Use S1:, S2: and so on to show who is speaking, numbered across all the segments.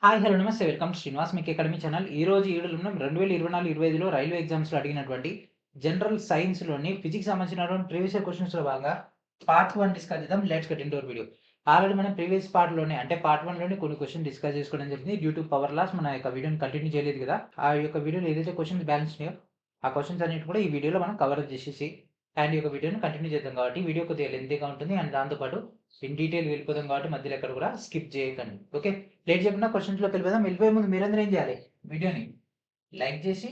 S1: Hi! Hello! నమస్తే. Welcome to Srinivas మీకు academy channel. ఈరోజు ఈ వీడియోలో మనం 2024, 2025లో రైల్వే ఎగ్జామ్స్‌లో అడిగినటువంటి జనరల్ సైన్స్‌లోని ఫిజిక్స్ సంబంధించినటువంటి ప్రీవియస్ ఇయర్ క్వెషన్స్‌లో భాగంగా పార్ట్ 1 డిస్కస్ చేద్దాం. Let's get into hour video. Already మనం ప్రీవియస్ పార్ట్‌లోనే అంటే పార్ట్ 1లోనే కొన్ని క్వెషన్స్ డిస్కస్ చేసుకోవడం జరిగింది. డ్యూ టు పవర్ లాస్ మన యొక్క వీడియోని కంటిన్యూ చేయలేదు కదా! ఆ యొక్క వీడియోలో ఏదైతే క్వెషన్స్ బ్యాలెన్స్ ఉన్నాయో ఆ క్వెషన్స్ అన్నిటిని కూడా ఈ వీడియోలో మనం కవర్ చేసేసి అండ్ ఈ యొక్క వీడియోని కంటిన్యూ చేద్దాం కాబట్టి వీడియో కొద్దిగా లెంతీగా ఉంటుంది. అండ్ దాంతో పాటు ఇన్ డీటెయిల్ వెళ్ళిపోదాం కాబట్టి మధ్యలో ఎక్కడ కూడా స్కిప్ చేయకండి. ఓకే. లేట్ చేయకుండా క్వెషన్స్‌లోకి వెళ్ళిపోదాం. వెళ్ళిపోయే ముందు మీరందరూ ఏం చేయాలి? వీడియోని లైక్ చేసి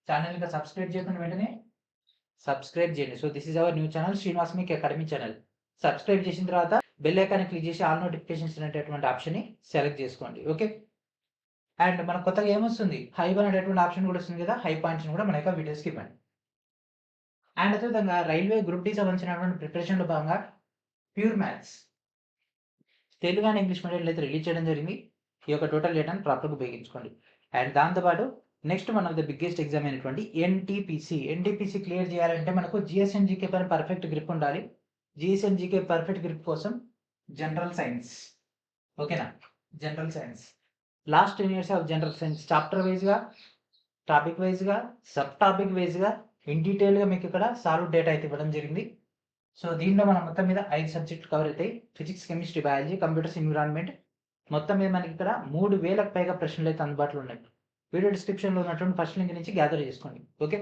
S1: ఛానెల్‌ని ఇంకా సబ్స్క్రైబ్ చేయకుండా వెంటనే సబ్స్క్రైబ్ చేయండి. So this is our new channel Srinivas మీకు అకాడమీ ఛానల్. సబ్స్క్రైబ్ చేసిన తర్వాత బెల్ ఐకాన్ క్లిక్ చేసి ఆల్ నోటిఫికేషన్స్ అనేటటువంటి ఆప్షన్‌ని సెలెక్ట్ చేసుకోండి. ఓకే. అండ్ మనకు కొత్తగా ఏమొస్తుంది? హైప్ అనేటటువంటి ఆప్షన్ కూడా వస్తుంది కదా! హై పాయింట్స్‌ని కూడా మన యొక్క వీడియోస్‌కి ఇవ్వండి. అండ్ అదేవిధంగా రైల్వే గ్రూప్ డి సంబంధించినటువంటి ప్రిపరేషన్‌లో భాగంగా pure maths Telugu and English మీడియంలో అయితే రిలీజ్ చేయడం జరిగింది. ఈ యొక్క టోటల్ డేటాను ప్రాపర్‌గా ఉపయోగించుకోండి. అండ్ దాంతో పాటు next one of the biggest exam అయినటువంటి ఎన్‌టీపీసీ. ఎన్‌టీపీసీ క్లియర్ చేయాలంటే మనకు జీఎస్ అండ్ జీకే పైన పర్ఫెక్ట్ గ్రిప్ ఉండాలి. GS and GK perfect grip కోసం జనరల్ సైన్స్. ఓకేనా? General science. Last 10 years of general science chapter వైస్‌గా, టాపిక్ వైస్‌గా, సబ్ టాపిక్ వైస్‌గా ఇన్ డీటెయిల్‌గా మీకు ఇక్కడ సాల్వ్ డేటా అయితే ఇవ్వడం జరిగింది. సో దీంట్లో మనం మొత్తం మీద 5 సబ్జెక్టులు కవర్ అయితాయి. Physics, chemistry, biology, computers, environment. మొత్తం మీద మనకి ఇక్కడ 3000కి పైగా ప్రశ్నలు అయితే అందుబాటులో ఉన్నాయి. వీడియో డిస్క్రిప్షన్‌లో ఉన్నటువంటి ఫస్ట్ లింక్ నుంచి గ్యాదర్ చేసుకోండి. ఓకే.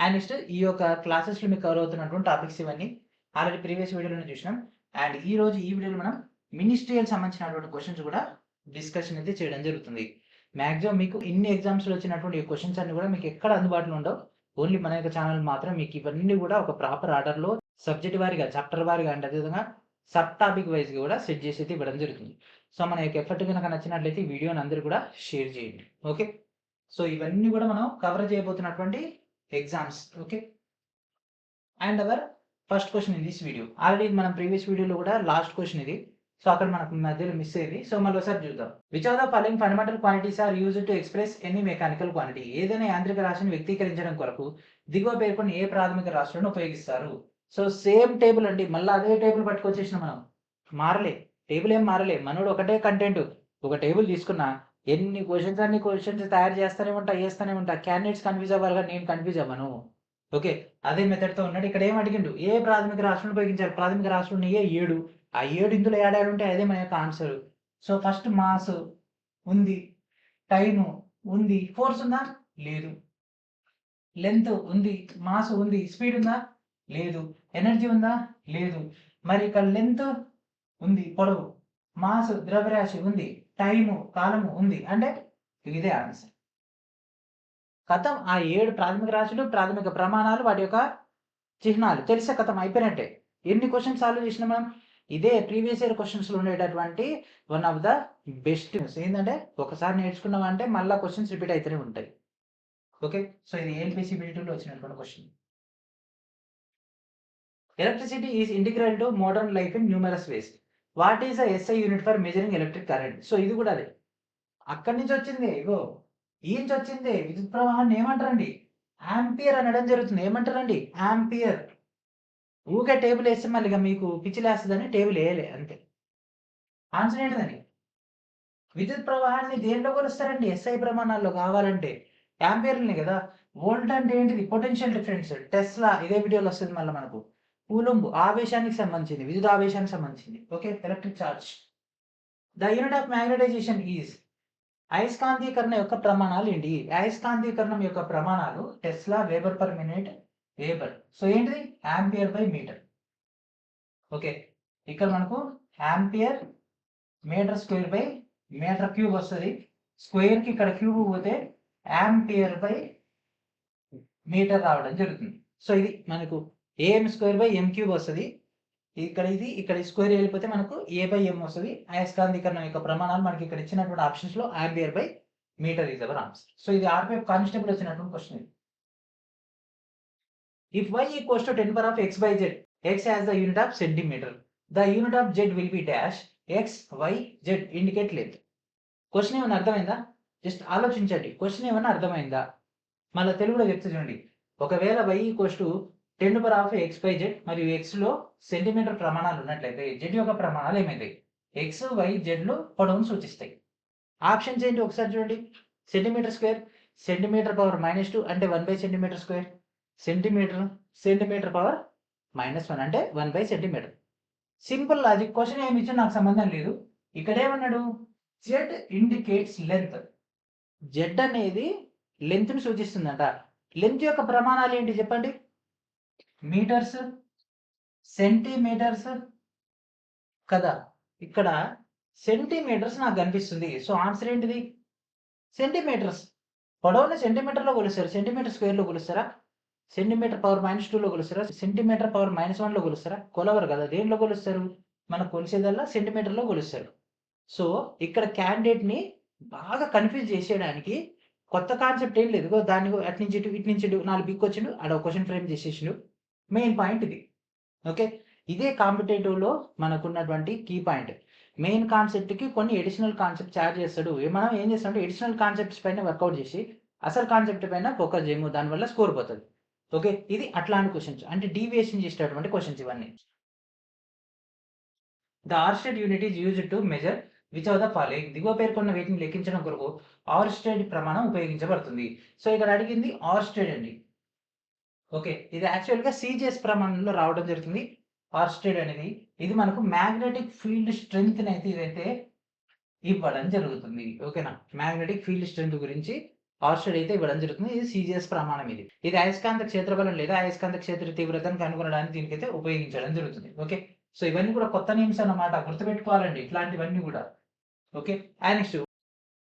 S1: అండ్ నెక్స్ట్ ఈ యొక్క క్లాసెస్‌లో మీకు కవర్ అవుతున్నటువంటి టాపిక్స్ ఇవన్నీ ఆల్రెడీ ప్రీవియస్ వీడియోలోనే చూసినాం. అండ్ ఈ వీడియోలో మనం మినిస్ట్రియల్ సంబంధించినటువంటి క్వెషన్స్ కూడా డిస్కషన్ అయితే చేయడం జరుగుతుంది. మాక్సిమం మీకు ఇన్ని ఎగ్జామ్స్‌లో వచ్చినటువంటి ఈ క్వెషన్స్ అన్నీ కూడా మీకు ఎక్కడ అందుబాటులో ఉండవు. ఓన్లీ మన యొక్క ఛానల్ మాత్రం మీకు ఇవన్నీ కూడా ఒక ప్రాపర్ ఆర్డర్‌లో సబ్జెక్ట్ వారీగా, చాప్టర్ వారీగా అండ్ అదేవిధంగా సబ్ టాపిక్ వైస్‌గా కూడా సెట్ చేసి అయితే ఇవ్వడం జరుగుతుంది. సో మన యొక్క ఎఫర్ట్ గనక నచ్చినట్లయితే ఈ వీడియోని అందరూ కూడా షేర్ చేయండి. ఓకే. సో ఇవన్నీ కూడా మనం కవర్ చేయబోతున్నటువంటి exams. Okay. And our first question in this video. Already మనం ప్రీవియస్ వీడియోలో కూడా లాస్ట్ క్వెషన్ ఇది. సో అక్కడ మనకు మధ్యలో మిస్ అయ్యింది. సో మళ్ళీ ఒకసారి చూద్దాం. Which of the following fundamental quantities are used to express any mechanical quantity? ఏదైనా యాంత్రిక రాశిని వ్యక్తీకరించడం కొరకు దిగువ పేర్కొన్న ఏ ప్రాథమిక రాశులను ఉపయోగిస్తారు? సో సేమ్ టేబుల్ అండి. మళ్ళా అదే టేబుల్ పట్టుకొచ్చేసినాం మనం. మారలే. టేబుల్ ఏం మారలే. మనోడు ఒకటే కంటెంట్. ఒక టేబుల్ తీసుకున్నా అన్ని క్వెషన్స్ తయారు చేస్తూనే ఉంటా. క్యాండిడేట్స్ కన్‌ఫ్యూజ్ అవ్వాలి గానీ నేను కన్‌ఫ్యూజ్ అవ్వను. ఓకే. అదే మెథడ్‌తో ఉన్నాడు. ఇక్కడ ఏం అడిగిండు? ఏ ప్రాథమిక రాశులను ఉపయోగించారు? ప్రాథమిక రాశులు ఉన్నాయే 7. ఆ 7 ఇందులో యాడ్ అదే మన యొక్క ఆన్సర్. సో ఫస్ట్ మాస్ ఉంది. టైము ఉంది. ఫోర్స్ ఉందా? లేదు. లెంత్ ఉంది. మాస్ ఉంది. స్పీడ్ ఉందా? లేదు. ఎనర్జీ ఉందా? లేదు. మరి ఇక్కడ లెంత్ ఉంది. పొడవు. మాస్ ద్రవ్యరాశి ఉంది. టైము కాలము ఉంది. అంటే ఇదే ఆన్సర్. ఖతం. ఆ 7 ప్రాథమిక రాశులు, ప్రాథమిక ప్రమాణాలు, వాటి యొక్క చిహ్నాలు తెలిస్తే ఖతం అయిపోయినట్టే. ఎన్ని క్వెషన్స్ సాల్వ్ చేసినాం మనం? ఇదే ప్రీవియస్ ఇయర్ క్వెషన్స్‌లో ఉండేటటువంటి వన్ ఆఫ్ ద బెస్ట్ ఏందంటే ఒకసారి నేర్చుకున్నామంటే మళ్ళా క్వెషన్స్ రిపీట్ అయితూనే ఉంటాయి. ఓకే. సో ఇది ఏఎల్‌పీసీ బిల్ 2లో వచ్చినటువంటి question. Electricity is integral to modern life in numerous ways. What is the SI unit for measuring electric current? So ఇది కూడా అదే. అక్కడి నుంచి వచ్చిందే. ఇగో ఈ నుంచి వచ్చిందే. విద్యుత్ ప్రవాహాన్ని ఏమంటారండి? ఆంపియర్ అనడం జరుగుతుంది. ఏమంటారండి? ఆంపియర్. ఊకే టేబుల్ ఏస్తే మళ్ళీ ఇక మీకు పిచ్చిలేస్తదని టేబుల్ ఏయలే అంతే. ఆన్సర్ ఏంటిదని? విద్యుత్ ప్రవాహాన్ని దేనిలో కొలుస్తారండి? ఎస్ఐ ప్రమాణాల్లో కావాలంటే. యాంపియర్‌లని కదా! వోల్ట్ అంటే ఏంటిది? Potential difference. టెస్లా ఇదే వీడియోలో వస్తది మళ్ళా మనకు. కూలుంబ్ ఆవేశానికి సంబంధించింది. విద్యుత్ ఆవేశానికి సంబంధించింది. Okay. Electric charge. The unit of magnetization is అయస్కాంతీకరణ యొక్క ప్రమాణాలు ఏంటి? అయస్కాంతీకరణం యొక్క ప్రమాణాలు tesla, weber per minute, weber. So ఏంటిది? Ampere by metre. ఓకే. ఇక్కడ మనకు ampere metre square by metre cube వస్తది. స్క్వేర్‌కి ఇక్కడ క్యూబ్ పోతే ఆంపియర్ బై మీటర్ రావడం జరుగుతుంది. సో ఇది మనకు AM square by M cube వస్తది. ఇక్కడ ఈ స్క్వేర్ వెళ్ళిపోతే మనకు ఏ బై ఎం వస్తది. అయస్కాంతీకరణం యొక్క ప్రమాణాలు మనకి ఇక్కడ ఇచ్చినటువంటి ఆప్షన్స్‌లో ampere by metre is our answer. So ఇది ఆర్‌పిఎఫ్ కానిస్టేబుల్ వచ్చినటువంటి క్వెషన్ ఇది. If y equals to 10 power of x by z, x has the unit of centimeter. The unit of z will be dash x, y, z indicate length. Question ఏమన్నా అర్థమైందా? Just ఆలోచించండి. Question ఏమన్నా అర్థమైందా? మళ్ళా తెలుగులో చెప్తా చూడండి. ఒకవేళ y equals to 10 power of x by z మరియు x లో సెంటీమీటర్ ప్రమాణాలు ఉన్నట్లయితే z యొక్క ప్రమాణాలు ఏమైతాయి? ఎక్స్ వై జెడ్లు పొడవును సూచిస్తాయి. ఆప్షన్స్ ఏంటి ఒకసారి చూడండి. సెంటీమీటర్ స్క్వేర్, సెంటీమీటర్ పవర్ -2 అంటే 1/cm², సెంటీమీటర్, సెంటీమీటర్ పవర్ -1 అంటే 1/cm. Simple logic. క్వశ్చన్ ఏమి ఇచ్చినా నాకు సంబంధం లేదు. ఇక్కడ ఏమన్నాడు, జెడ్ ఇండికేట్స్ లెంత్. జెడ్ అనేది లెంత్ ని సూచిస్తుందంట. లెంత్ యొక్క ప్రమాణాలు ఏంటి చెప్పండి. మీటర్స్, సెంటీమీటర్స్ కదా. ఇక్కడ సెంటీమీటర్స్ నాకు కనిపిస్తుంది. సో ఆన్సర్ ఏంటిది, సెంటీమీటర్స్. పొడవుని సెంటీమీటర్లో కొలుస్తారు, సెంటీమీటర్ స్క్వేర్లో కొలుస్తారా? సెంటీమీటర్ పవర్ -2లో కొలుస్తారా? Centimetre power -1లో కొలుస్తారా? కొలవరు కదా. దేంట్లో కొలుస్తారు? మనం కొలిసేదల్లా సెంటీమీటర్లో కొలుస్తారు. సో ఇక్కడ క్యాండిడేట్ని బాగా కన్ఫ్యూజ్ చేసేయడానికి కొత్త కాన్సెప్ట్ ఏం లేదు. దాన్ని అటు నుంచి ఇటు నుంచి ఇటు 4 బిక్కొచ్చిండు, ఆడ క్వశ్చన్ ఫ్రేమ్ చేసేసిండు. మెయిన్ పాయింట్ ఇది. ఓకే, ఇదే కాంపిటేటివ్లో మనకున్నటువంటి కీ పాయింట్. మెయిన్ కాన్సెప్ట్కి కొన్ని ఎడిషనల్ కాన్సెప్ట్స్ యాడ్ చేస్తాడు. మనం ఏం చేస్తామంటే ఎడిషనల్ కాన్సెప్ట్స్ పైన వర్కౌట్ చేసి అసలు కాన్సెప్ట్ పైన ఫోకస్ చేయము, దానివల్ల స్కోర్ పోతుంది. ఓకే, ఇది అట్లాంటి క్వశ్చన్స్, అంటే డీవియేషన్ చేసేటటువంటి క్వశ్చన్స్ ఇవన్నీ. The Oersted unit is used to measure which of the following. దిగువ పేర్కొన్న వీటిని లెక్కించడం కొరకు ఆర్స్టెడ్ ప్రమాణం ఉపయోగించబడుతుంది. సో ఇక్కడ అడిగింది ఆర్స్టెడ్ అండి. ఓకే, ఇది యాక్చువల్గా సిజిఎస్ ప్రమాణంలో రావడం జరుగుతుంది. ఆర్స్టెడ్ అనేది ఇది మనకు మ్యాగ్నెటిక్ ఫీల్డ్ స్ట్రెంగ్త్ అయితే ఇదైతే ఇవ్వడం జరుగుతుంది. ఓకేనా, మ్యాగ్నెటిక్ ఫీల్డ్ స్ట్రెంగ్త్ గురించి ఆర్స్టెడ్ అయితే ఇవ్వడం జరుగుతుంది. ఇది సిజిఎస్ ప్రమాణం. ఇది అయస్కాంత క్షేత్రబలం లేదా అయస్కాంత క్షేత్ర తీవ్రతను కనుగొనడానికి దీనికైతే ఉపయోగించడం జరుగుతుంది. ఓకే, సో ఇవన్నీ కూడా కొత్త నేమ్స్ అన్నమాట, గుర్తుపెట్టుకోవాలండి ఇట్లాంటివన్నీ కూడా. Okay, and next,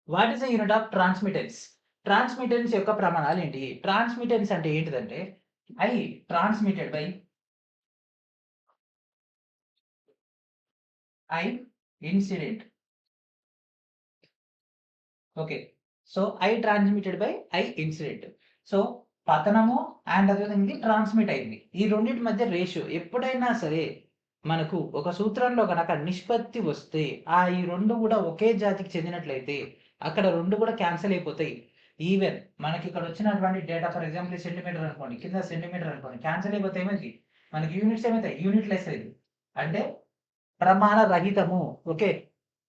S1: what is the unit of transmittance. Transmittance యొక్క ప్రమాణాలు ఏంటి? ట్రాన్స్మిటెన్స్ అంటే ఏంటిదంటే I transmitted by I incident. Okay, so I transmitted by I incident. So పతనము అండ్ అదేవిధంగా ట్రాన్స్మిట్ అయింది. ఈ రెండింటి మధ్య రేషియో ఎప్పుడైనా సరే మనకు ఒక సూత్రంలో కనుక నిష్పత్తి వస్తే ఈ రెండు కూడా ఒకే జాతికి చెందినట్లయితే అక్కడ రెండు కూడా క్యాన్సిల్ అయిపోతాయి. ఈవెన్ మనకి ఇక్కడ వచ్చినటువంటి డేటా, ఫర్ ఎగ్జాంపుల్ సెంటీమీటర్ అనుకోండి, కింద సెంటీమీటర్ అనుకోండి, క్యాన్సిల్ అయిపోతే ఏమైంది, మనకి యూనిట్స్ ఏమవుతాయి, యూనిట్ లెస్ అయింది, అంటే ప్రమాణ రహితము. ఓకే,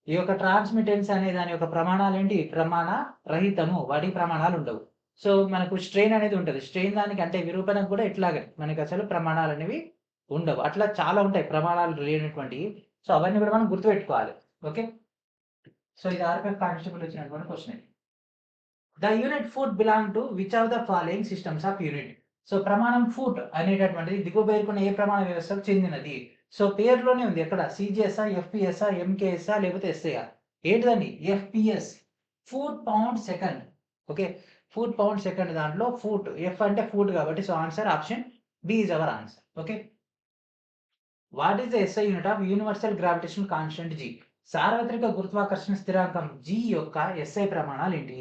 S1: ఈ యొక్క ట్రాన్స్మిటెన్స్ అనే దాని యొక్క ప్రమాణాలు ఏంటి, ప్రమాణ రహితము, వాటి ప్రమాణాలు ఉండవు. సో మనకు స్ట్రెయిన్ అనేది ఉంటుంది. స్ట్రెయిన్ దానికి అంటే విరూపణకు కూడా ఇట్లాగే మనకి అసలు ప్రమాణాలు అనేవి ఉండవు. అట్లా చాలా ఉంటాయి ప్రమాణాలు లేనటువంటివి. సో అవన్నీ కూడా మనం గుర్తుపెట్టుకోవాలి. ఓకే, సో ఇది ఆర్పిఎఫ్ కానిస్టేబుల్ వచ్చినటువంటి question. The unit foot belong to which of the following systems of unit. So ప్రమాణం ఫుట్ అనేటటువంటిది దిగువ పేర్కొన్న ఏ ప్రమాణ వ్యవస్థకు చెందినది. సో పేరులోనే ఉంది, ఎక్కడ సిజిఎస్ఆ, ఎఫ్పిఎస్ఆ, ఎంకేఎస్ఆ లేకపోతే ఎస్ఐఆర్. ఏంటిదండి, FPS, foot pound second. Okay, foot pound second, దాంట్లో ఫుట్, ఎఫ్ అంటే ఫుట్ కాబట్టి so answer option B is our answer. Okay, what is the SI unit of universal gravitation constant G. సార్వత్రిక గురుత్వాకర్షణ స్థిరాంకం జీ యొక్క ఎస్ఐ ప్రమాణాలు ఏంటి?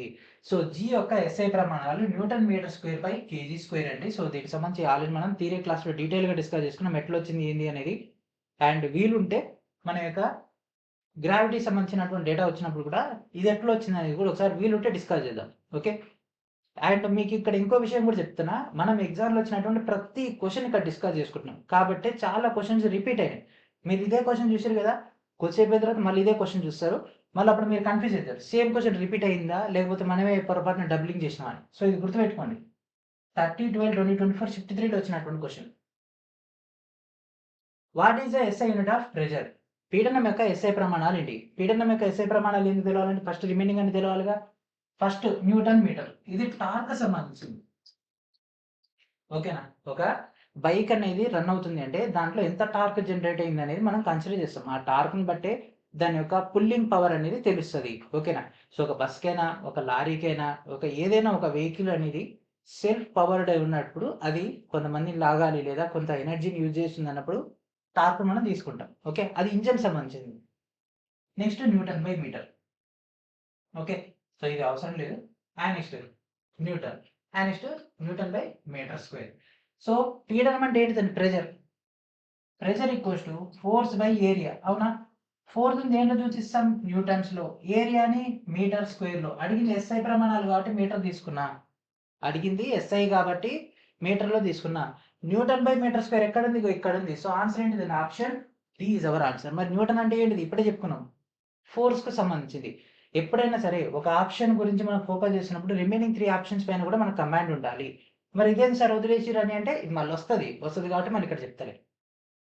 S1: So G యొక్క ఎస్ఐ ప్రమాణాలు న్యూటన్ మీటర్ స్క్వేర్ పై కేజీ స్క్వేర్ అండి. సో దీనికి సంబంధించి ఆల్రెడీ మనం థియరీ క్లాస్లో డీటెయిల్గా డిస్కస్ చేసుకున్నాం, ఎట్లా వచ్చింది ఏంది అనేది. అండ్ వీలుంటే మన యొక్క గ్రావిటీ సంబంధించినటువంటి డేటా వచ్చినప్పుడు కూడా ఇది ఎట్లా వచ్చింది అనేది కూడా ఒకసారి వీలుంటే డిస్కస్ చేద్దాం. ఓకే, అండ్ మీకు ఇక్కడ ఇంకో విషయం కూడా చెప్తున్నా, మనం ఎగ్జామ్లో వచ్చినటువంటి ప్రతి క్వశ్చన్ ఇక్కడ డిస్కస్ చేసుకుంటున్నాం కాబట్టి చాలా క్వశ్చన్స్ రిపీట్ అయినాయి. మీరు ఇదే క్వశ్చన్ చూసారు కదా, కొద్దిసేపు అయిన తర్వాత మళ్ళీ ఇదే క్వశ్చన్ చూస్తారు, మళ్ళీ అప్పుడు మీరు కన్ఫ్యూజ్ అవుతారు, సేమ్ క్వశ్చన్ రిపీట్ అయిందా లేకపోతే మనమే పొరపాటున డబ్లింగ్ చేసినా అని. సో ఇది గుర్తుపెట్టుకోండి, 30/12/2024 షిఫ్ట్ 3లో వచ్చినటువంటి question. What is the SI unit of pressure. పీడనం యొక్క ఎస్ఐ ప్రమాణాలు ఏంటి? పీడనం యొక్క ఎస్ఐ ప్రమాణాలు ఎందుకు తెలవాలంటే ఫస్ట్ రిమైనింగ్ అని తెలవాలిగా. ఫస్ట్ న్యూటన్ మీటర్, ఇది టార్క్ సంబంధించింది. ఓకేనా, ఒక బైక్ అనేది రన్ అవుతుంది అంటే దాంట్లో ఎంత టార్క్ జనరేట్ అయింది అనేది మనం కన్సిడర్ చేస్తాం. ఆ టార్క్ని బట్టే దాని యొక్క పుల్లింగ్ పవర్ అనేది తెలుస్తుంది. ఓకేనా, సో ఒక బస్కైనా ఒక లారీకైనా ఏదైనా ఒక వెహికల్ అనేది సెల్ఫ్ పవర్డ్ అయి ఉన్నప్పుడు అది కొంతమందిని లాగాలి లేదా కొంత ఎనర్జీని యూజ్ చేస్తుంది అన్నప్పుడు టార్క్ మనం తీసుకుంటాం. ఓకే, అది ఇంజన్ సంబంధించింది. Next newton by metre. Okay, so ఇది అవసరం లేదు. And next newton, and next newton by metre square. So పీడనం అంటే ఏంటిదండి, pressure. Pressure equals to force by area. అవునా, ఫోర్స్ దేంట్లో చూసిస్తాం, న్యూటన్స్లో, ఏరియాని మీటర్ స్క్వేర్లో. అడిగింది ఎస్ఐ ప్రమాణాలు కాబట్టి మీటర్ తీసుకున్నా, అడిగింది ఎస్ఐ కాబట్టి మీటర్లో తీసుకున్నా. న్యూటన్ బై మీటర్ స్క్వేర్ ఎక్కడ ఉంది, ఇక్కడ ఉంది. సో ఆన్సర్ ఏంటిది, option D is our answer. మరి న్యూటన్ అంటే ఏంటిది, ఇప్పుడే చెప్పుకున్నాం, ఫోర్స్కు సంబంధించింది. ఎప్పుడైనా సరే ఒక ఆప్షన్ గురించి మనం ఫోకస్ చేసినప్పుడు రిమైనింగ్ 3 ఆప్షన్స్ పైన కూడా మనకు కమాండ్ ఉండాలి. మరి ఇదేంటి సార్ వదిలేసిరని అంటే ఇది మళ్ళీ వస్తది కాబట్టి మళ్ళీ ఇక్కడ చెప్తలే.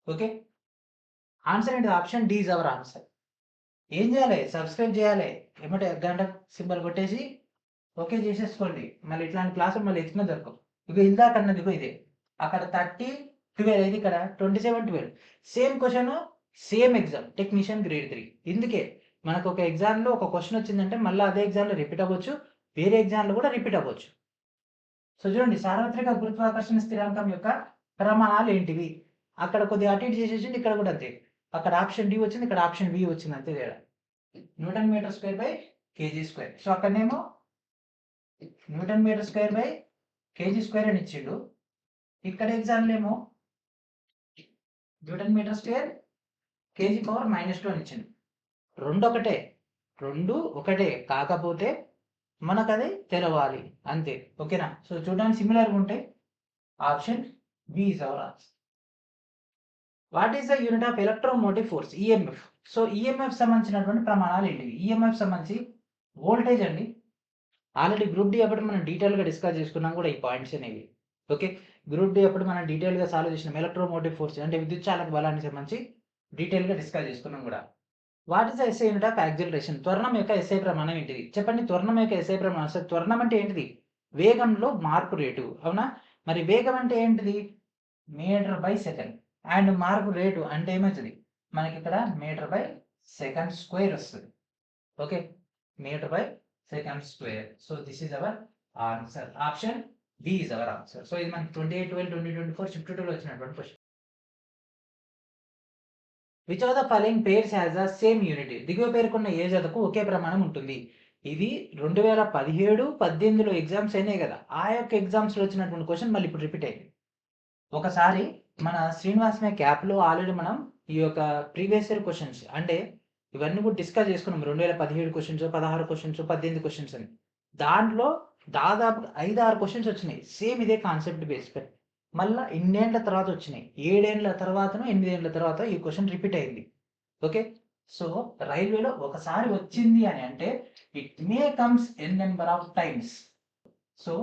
S1: ఓకే. ఆన్సర్ ఏంటి? Option D is our answer. ఏం చేయాలి? సబ్స్క్రైబ్ చేయాలి. ఏమంటే గంట సింబల్ కొట్టేసి ఓకే చేసేసుకోండి. మళ్ళీ ఇట్లాంటి క్లాసులు మళ్ళీ ఎత్తుకునే దొరకవు. ఇగో ఇందాక అన్నది ఇదే. అక్కడ 30, 12 ఇది ఇక్కడ 27, 12. Same question, same exam technician grade 3. ఇందుకే మనకు ఒక ఎగ్జామ్‌లో ఒక క్వెషన్ వచ్చిందంటే మళ్ళీ అదే ఎగ్జామ్‌లో రిపీట్ అవ్వచ్చు. వేరే ఎగ్జామ్‌లో కూడా రిపీట్ అవ్వచ్చు. సో చూడండి, సార్వత్రిక గురుత్వాకర్షణ స్థిరాంకం యొక్క ప్రమాణాలు ఏంటివి? అక్కడ కొద్దిగా అటు ఇటు చేసేసింది, ఇక్కడ కూడా అంతే. అక్కడ ఆప్షన్ డి వచ్చింది, ఇక్కడ ఆప్షన్ బి వచ్చింది, అంతే తేడా. Newton metre square by KG square. So అక్కడనేమో newton metre square by KG square అని ఇచ్చిండు. ఇక్కడ ఎగ్జామ్లో ఏమో newton metre square KG power -2 అని ఇచ్చిండు. రెండు ఒకటే కాకపోతే మనకు అది తెలవాలి అంతే. ఓకేనా? సో చూడడానికి సిమిలర్గా ఉంటాయి. Option B is our answer. What is the unit of electromotive force? EMF. So EMF సంబంధించినటువంటి ప్రమాణాలు ఏంటివి? ఈఎంఎఫ్ సంబంధించి వోల్టేజ్ అండి. ఆల్రెడీ గ్రూప్ డి అప్పుడు మనం డీటెయిల్గా డిస్కస్ చేసుకున్నాం కూడా ఈ పాయింట్స్ అనేవి. ఓకే. గ్రూప్ డి అప్పుడు మనం డీటెయిల్గా సాల్వ్ చేసినాం. ఎలక్ట్రోమోటివ్ ఫోర్స్ అంటే విద్యుత్ చాలక బలానికి సంబంధించి డీటెయిల్గా డిస్కస్ చేసుకున్నాం కూడా. What is the SI unit of acceleration? త్వరణం యొక్క ఎస్ఐ ప్రమాణం ఏంటిది? చెప్పండి. త్వరణం యొక్క ఎస్ఐ ప్రమాణం. అసలు త్వరణం అంటే ఏంటిది? వేగంలో మార్పు రేటు. అవునా? మరి వేగం అంటే ఏంటిది? Metre by second. అండ్ మార్పు రేటు అంటే ఏమవుతుంది? మనకి ఇక్కడ మీటర్ బై సెకండ్ స్క్వేర్ వస్తుంది. Okay. Metre by second square. So this is our answer. Option B is our answer. So ఇది మనకి 28/12/2024 షిఫ్ట్ 2లో వచ్చినటువంటి question. Which of the following pairs has the same unit? దిగువ పేర్కొన్న ఏ జతకు ఒకే ప్రమాణం ఉంటుంది? ఇది 2017, 18లో ఎగ్జామ్స్ అయినాయి కదా, ఆ యొక్క ఎగ్జామ్స్లో వచ్చినటువంటి క్వశ్చన్ మళ్ళీ ఇప్పుడు రిపీట్ అయింది. ఒకసారి మన శ్రీనివాస్ మే క్యాప్లో ఆల్రెడీ మనం ఈ యొక్క ప్రీవియస్ ఇయర్ క్వశ్చన్స్ అంటే ఇవన్నీ కూడా డిస్కస్ చేసుకున్నాం. 2017 క్వశ్చన్స్, 16 క్వశ్చన్స్, 18 క్వశ్చన్స్ అని. దాంట్లో దాదాపు 5-6 క్వశ్చన్స్ వచ్చినాయి సేమ్ ఇదే కాన్సెప్ట్ బేస్ పై. మళ్ళీ ఇన్నేళ్ల తర్వాత వచ్చినాయి. 7 ఏళ్ల తర్వాతనో 8 ఏళ్ల తర్వాత ఈ క్వశ్చన్ రిపీట్ అయింది. ఓకే. సో రైల్వేలో ఒకసారి వచ్చింది అని అంటే it may comes n number of times. So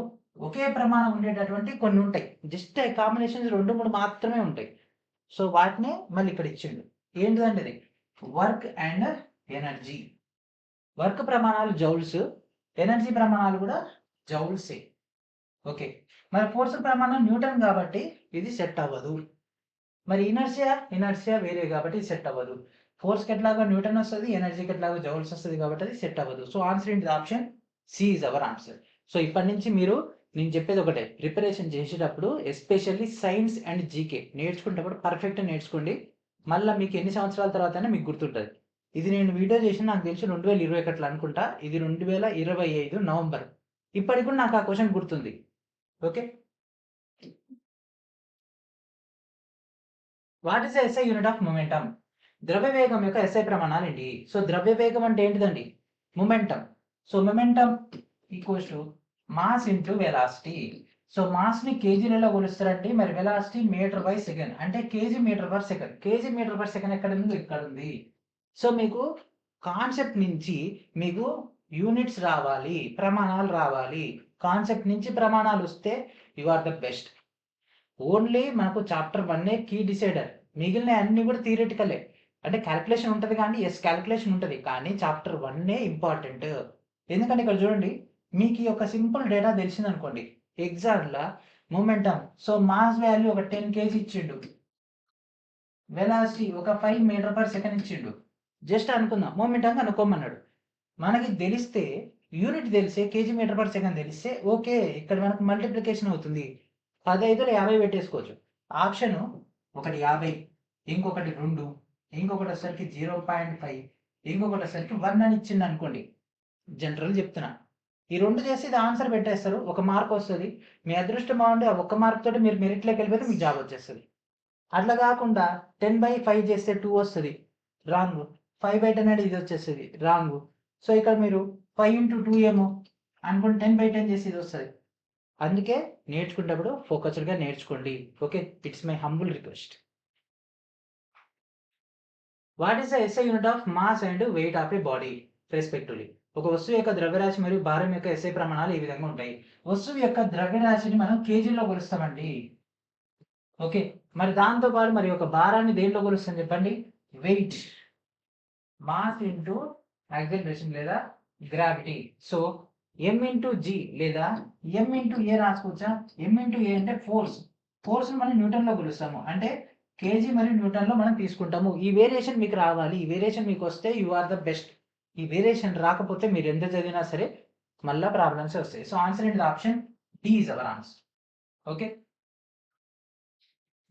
S1: ఒకే ప్రమాణం ఉండేటటువంటి కొన్ని ఉంటాయి. జస్ట్ కాంబినేషన్స్ 2-3 మాత్రమే ఉంటాయి. సో వాటినే మళ్ళీ ఇక్కడ ఇచ్చిండు. ఏంటిదంటే అది వర్క్ అండ్ ఎనర్జీ. వర్క్ ప్రమాణాలు జౌల్స్, ఎనర్జీ ప్రమాణాలు కూడా జౌల్సే. ఓకే. మరి ఫోర్స్ ప్రమాణం న్యూటన్ కాబట్టి ఇది సెట్ అవ్వదు. మరి ఇనర్షియా వేరే కాబట్టి ఇది సెట్ అవ్వదు. ఫోర్స్కి ఎట్లాగా న్యూటన్ వస్తుంది, ఎనర్జీకి ఎట్లాగా జౌల్స్ వస్తుంది కాబట్టి అది సెట్ అవ్వదు. సో ఆన్సర్ ఏంటి? Option C is our answer. So ఇప్పటి నుంచి మీరు నేను చెప్పేది ఒకటే, ప్రిపరేషన్ చేసేటప్పుడు ఎస్పెషల్లీ సైన్స్ అండ్ జీకే నేర్చుకునేటప్పుడు పర్ఫెక్ట్ నేర్చుకోండి. మళ్ళీ మీకు ఎన్ని సంవత్సరాల తర్వాత మీకు గుర్తుంటుంది. ఇది నేను వీడియో చేసి నాకు తెలిసి 2021 అనుకుంటా. ఇది 2025 నవంబర్. ఇప్పటికి కూడా నాకు ఆ క్వశ్చన్ గుర్తుంది. Okay. What is the SI unit of momentum? ద్రవ్య వేగం యొక్క ఎస్ఐ ప్రమాణాలు ఏంటి? సో ద్రవ్య వేగం అంటే ఏంటిదండి? Momentum. So momentum equals to mass into velocity. So mass ని కేజీలలో కొలుస్తారండి. మరి వెలాసిటీ మీటర్ బై సెకండ్ అంటే KG meter per second. KG meter per second ఎక్కడ ఉంది? ఇక్కడ ఉంది. సో మీకు కాన్సెప్ట్ నుంచి మీకు యూనిట్స్ రావాలి, ప్రమాణాలు రావాలి. కాన్సెప్ట్ నుంచి ప్రమాణాలు వస్తే you are the best. Only మనకు చాప్టర్ 1 కీ డిసైడర్. మిగిలిన అన్ని కూడా థియరిటికలే. అంటే క్యాలిక్యులేషన్ ఉంటుంది కానీ క్యాలిక్యులేషన్ ఉంటుంది కానీ చాప్టర్ 1 ఇంపార్టెంట్. ఎందుకంటే ఇక్కడ చూడండి, మీకు ఈ యొక్క సింపుల్ డేటా తెలిసింది అనుకోండి ఎగ్జామ్లో మొమెంటం. సో మాస్ వాల్యూ ఒక 10 kg ఇచ్చిండు, వెలాసిటీ ఒక 5 మీటర్ పర్ సెకండ్ ఇచ్చిండు. జస్ట్ అనుకుందాం మొమెంటం కనుక్కోమన్నాడు. మనకి తెలిస్తే యూనిట్ తెలిసే కేజీ మీటర్ పర్ సెకండ్ తెలిస్తే ఓకే, ఇక్కడ మనకు మల్టిప్లికేషన్ అవుతుంది. 15లో 50 పెట్టేసుకోవచ్చు. ఆప్షన్ ఒకటి 50, ఇంకొకటి 2, ఇంకొకటి వచ్చేసరికి 0.5, ఇంకొకటి వచ్చేసరికి 1 అని ఇచ్చింది అనుకోండి. జనరల్ చెప్తున్నా. ఈ 2 చేసి ఇది ఆన్సర్ పెట్టేస్తారు. 1 మార్క్ వస్తుంది. మీ అదృష్టం బాగుండి ఆ 1 మార్క్ తోటి మీరు మెరిట్లోకి వెళ్ళిపోతే మీకు జాబ్ వచ్చేస్తుంది. అట్లా కాకుండా 10/5 చేస్తే 2 వస్తుంది, రాంగ్. 5/10 అనేది ఇది వచ్చేస్తుంది, రాంగ్. సో ఇక్కడ మీరు 5 into 2 ఏమో అనుకుంటే 10/10 చేసి ఇది వస్తుంది. అందుకే నేర్చుకునేటప్పుడు ఫోకస్డ్గా నేర్చుకోండి. Okay. It's my humble request. What is the SI unit of mass and weight of A body respectively? ఒక వస్తువు యొక్క ద్రవ్యరాశి మరియు భారం యొక్క ఎస్ఐ ప్రమాణాలు ఈ విధంగా ఉంటాయి. వస్తువు యొక్క ద్రవ్యరాశిని మనం కేజీలో కొలుస్తామండి. ఓకే, మరి దాంతో పాటు మరి ఒక భారాన్ని దేంట్లో కొలుస్తాం చెప్పండి? వెయిట్, మాస్ ఇంటూ యాక్సిలరేషన్ లేదా గ్రావిటీ. సో ఎం ఇంటూ జి లేదా ఎం ఇంటూ ఏ రాసుకోవచ్చా? ఎం ఇంటూ ఏ అంటే ఫోర్స్. ఫోర్స్ మనం న్యూటన్ లో కొలుస్తాము, అంటే కేజీ మరియు న్యూటన్ లో మనం తీసుకుంటాము. ఈ వేరియేషన్ మీకు రావాలి. ఈ వేరియేషన్ మీకు వస్తే యు ఆర్ ద బెస్ట్. ఈ వేరియేషన్ రాకపోతే మీరు ఎంత చదివినా సరే మళ్ళా ప్రాబ్లమ్స్ వస్తాయి. So answer in the option D is our answer. Okay,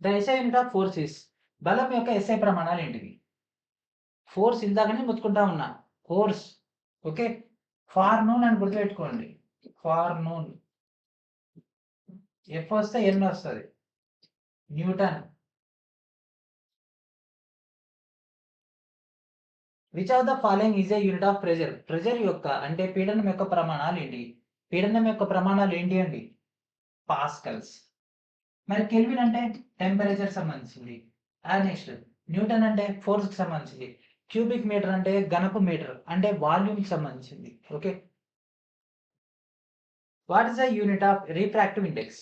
S1: the SI unit of force is. బలం యొక్క ఎస్ఐ ప్రమాణాలు ఏంటివి? ఫోర్స్ ఇందాకనే ముచ్చుకుంటా ఉన్నా, ఫోర్స్. ఓకే, ఫార్ నూన్ అని గుర్తుపెట్టుకోండి. ఫార్ నూన్ ఎఫ్ వస్తే ఎన్ వస్తుంది, Newton. Which of the following is a unit of pressure? Pressure యొక్క అంటే పీడనం యొక్క ప్రమాణాలు ఏంటి? పీడనం యొక్క ప్రమాణాలు ఏంటి అండి? పాస్కల్స్. మరి కెల్విన్ అంటే టెంపరేచర్ సంబంధించింది. నెక్స్ట్ న్యూటన్ అంటే ఫోర్స్ కి సంబంధించింది. క్యూబిక్ మీటర్ అంటే ఘనపు మీటర్ అంటే వాల్యూమ్ కి సంబంధించింది. Okay, what is the unit of refractive index?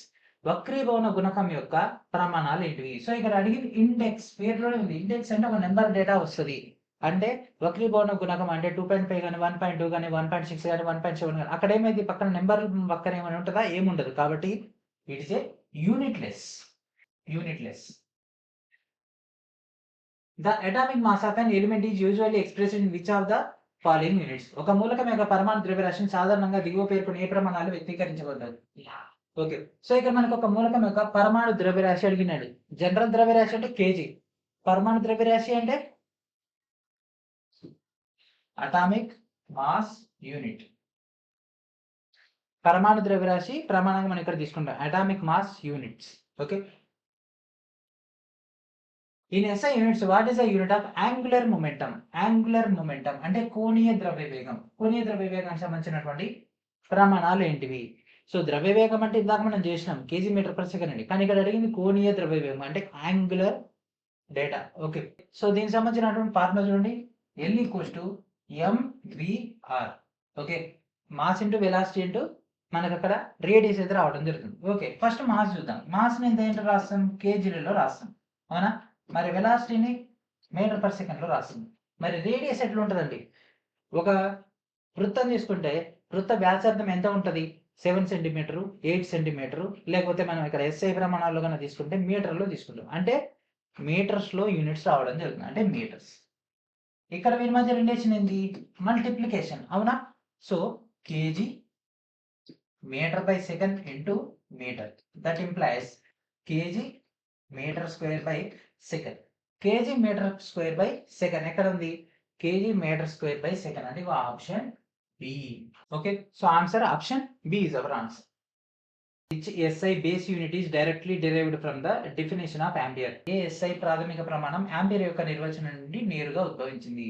S1: వక్రీభవన గుణకం యొక్క ప్రమాణాలు ఏంటివి? సో ఇక్కడ అడిగింది ఇండెక్స్, పేరులోనే ఉంది. ఇండెక్స్ అంటే ఒక నెంబర్ డేటా వస్తుంది. అంటే వక్రీభవన గుణకం అంటే 2.5 కానీ 1.2 కానీ 1.6 కానీ 1.7 కానీ అక్కడ ఏమైంది? పక్కన నెంబర్ పక్కన ఏమైనా ఉంటుందా? ఏముండదు. కాబట్టి it is a unitless. Unitless. The atomic mass of an element is usually expressed in which of the following units? ఒక మూలకం యొక్క పరమాణు ద్రవ్యరాశిని సాధారణంగా దిగువ పేర్కొన్న ఏ ప్రమాణాలు వ్యక్తీకరించబడ్డాయి? ఓకే, సో ఇక్కడ మనకు ఒక మూలకం యొక్క పరమాణు ద్రవ్యరాశి అడిగినాడు. జనరల్ ద్రవ్యరాశి అంటే కేజీ, పరమాణు ద్రవ్యరాశి అంటే అటామిక్ మాస్ యూనిట్. పరమాణు ద్రవ్యరాశి ప్రమాణంగా మనం ఇక్కడ తీసుకుంటాం atomic mass units. Okay, in SI units what is the unit of angular momentum? Angular momentum అంటే కోణీయ ద్రవ్యవేగం. కోణీయ ద్రవ్యవేగానికి సంబంధించినటువంటి ప్రమాణాలు ఏంటివి? సో ద్రవ్యవేగం అంటే ఇందాక మనం చేసినాం కేజీ మీటర్ పర్ సెకండ్ అండి, కానీ ఇక్కడ అడిగింది కోణీయ ద్రవ్యవేగం అంటే యాంగులర్ డేటా. ఓకే, సో దీనికి సంబంధించినటువంటి ఫార్ములా చూడండి, L equals to MVR. Okay, mass into velocity into మనకు అక్కడ రేడియస్ అయితే రావడం జరుగుతుంది. ఓకే, ఫస్ట్ మాస్ చూద్దాం. మాస్ని ఎంత ఏంటో రాస్తాం? కేజీలలో రాస్తాం, అవునా? మరి వెలాసిటీని మీటర్ పర్ సెకండ్లో రాస్తుంది. మరి రేడియస్ ఎట్లా ఉంటుందండి? ఒక వృత్తం తీసుకుంటే వృత్త వ్యాసార్థం ఎంత ఉంటుంది? 7 సెంటీమీటరు, 8 సెంటీమీటరు, లేకపోతే మనం ఇక్కడ ఎస్ఐ ప్రమాణాల్లో కన్నా తీసుకుంటే మీటర్లో తీసుకుంటాం. అంటే మీటర్స్లో యూనిట్స్ రావడం జరుగుతుంది, అంటే మీటర్స్. ఇక్కడ వీరి మధ్య రిలేషన్ ఏంటి? మల్టిప్లికేషన్, అవునా? So KG metre by second into metre, that implies KG metre square by second. KG metre square by second ఎక్కడ ఉంది? KG metre square by second అంటే option B. Okay, so answer option B is our answer. Which SI base unit is directly derived from the definition of ampere? A SI ప్రాథమిక ప్రమాణం ampere యొక్క నిర్వచనం నుండి నేరుగా ఉద్భవించింది?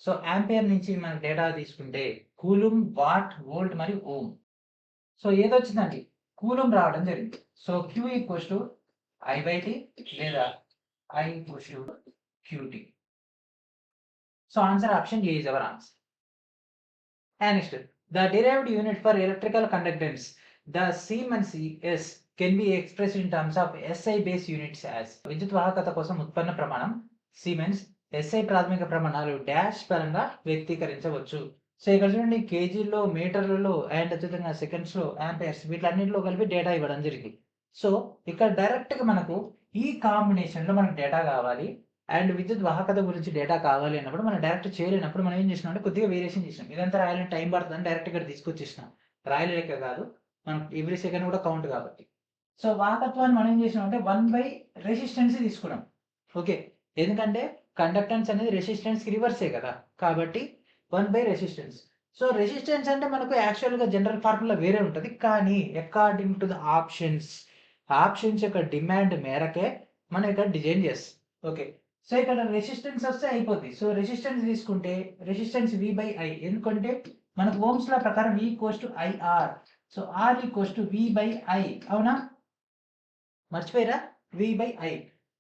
S1: సో ఆంపియర్ నుంచి మనం డేటా తీసుకుంటే కూలుమ్, వాట్, వోల్ట్ మరియు ఓం. సో ఏదొచ్చిందండి? కూలుమ్ రావడం జరిగింది. So Q equals to I/T లేదా I equals to QT. So answer option A is our answer. And next, the derived unit for electrical conductance, the Siemens S can be expressed in terms of SI base units as. విద్యుత్ వాహకత కోసం ఉత్పన్న ప్రమాణం siemens SI ప్రాథమిక ప్రమాణాలు dash పరంగా వ్యక్తీకరించవచ్చు. So ఇక్కడ చూడండి, కేజీల్లో, మీటర్లలో అండ్ అదేవిధంగా సెకండ్స్లో, ఆంపియర్స్, వీటన్నిటిలో కలిపి డేటా ఇవ్వడం జరిగింది. సో ఇక్కడ డైరెక్ట్గా మనకు ఈ కాంబినేషన్లో మనకు డేటా కావాలి అండ్ విద్యుత్ వాహకత గురించి డేటా కావాలి అన్నప్పుడు మనం డైరెక్ట్ చేయలేనప్పుడు మనం ఏం చేసినాం అంటే కొద్దిగా వేరియేషన్ చేసినాం. ఇదంతా రాయాలని టైం పడుతుందని డైరెక్ట్ ఇక్కడ తీసుకొచ్చేసినాం. రాయలేక కాదు, మనం ఎవ్రీ సెకండ్ కూడా కౌంట్ కాబట్టి. సో వాహకత్వాన్ని మనం ఏం చేసినాం అంటే 1/రెసిస్టెన్స్ తీసుకున్నాం. ఓకే, ఎందుకంటే కండక్టెన్స్ అనేది రెసిస్టెన్స్కి రివర్సే కదా, కాబట్టి 1/రెసిస్టెన్స్. సో రెసిస్టెన్స్ అంటే మనకు యాక్చువల్గా జనరల్ ఫార్ములా వేరే ఉంటుంది, కానీ అకార్డింగ్ టు ద ఆప్షన్స్ యొక్క డిమాండ్ మేరకే మనం ఇక్కడ డిజైన్ చేస్తాం. ఓకే, సో ఇక్కడ రెసిస్టెన్స్ వస్తే అయిపోద్ది. సో రెసిస్టెన్స్ తీసుకుంటే రెసిస్టెన్స్ V/I, ఎందుకంటే మనకు ఓమ్స్ లా ప్రకారం V equals to IR. So R equals to V/I, అవునా? మర్చిపోయారా? V/I.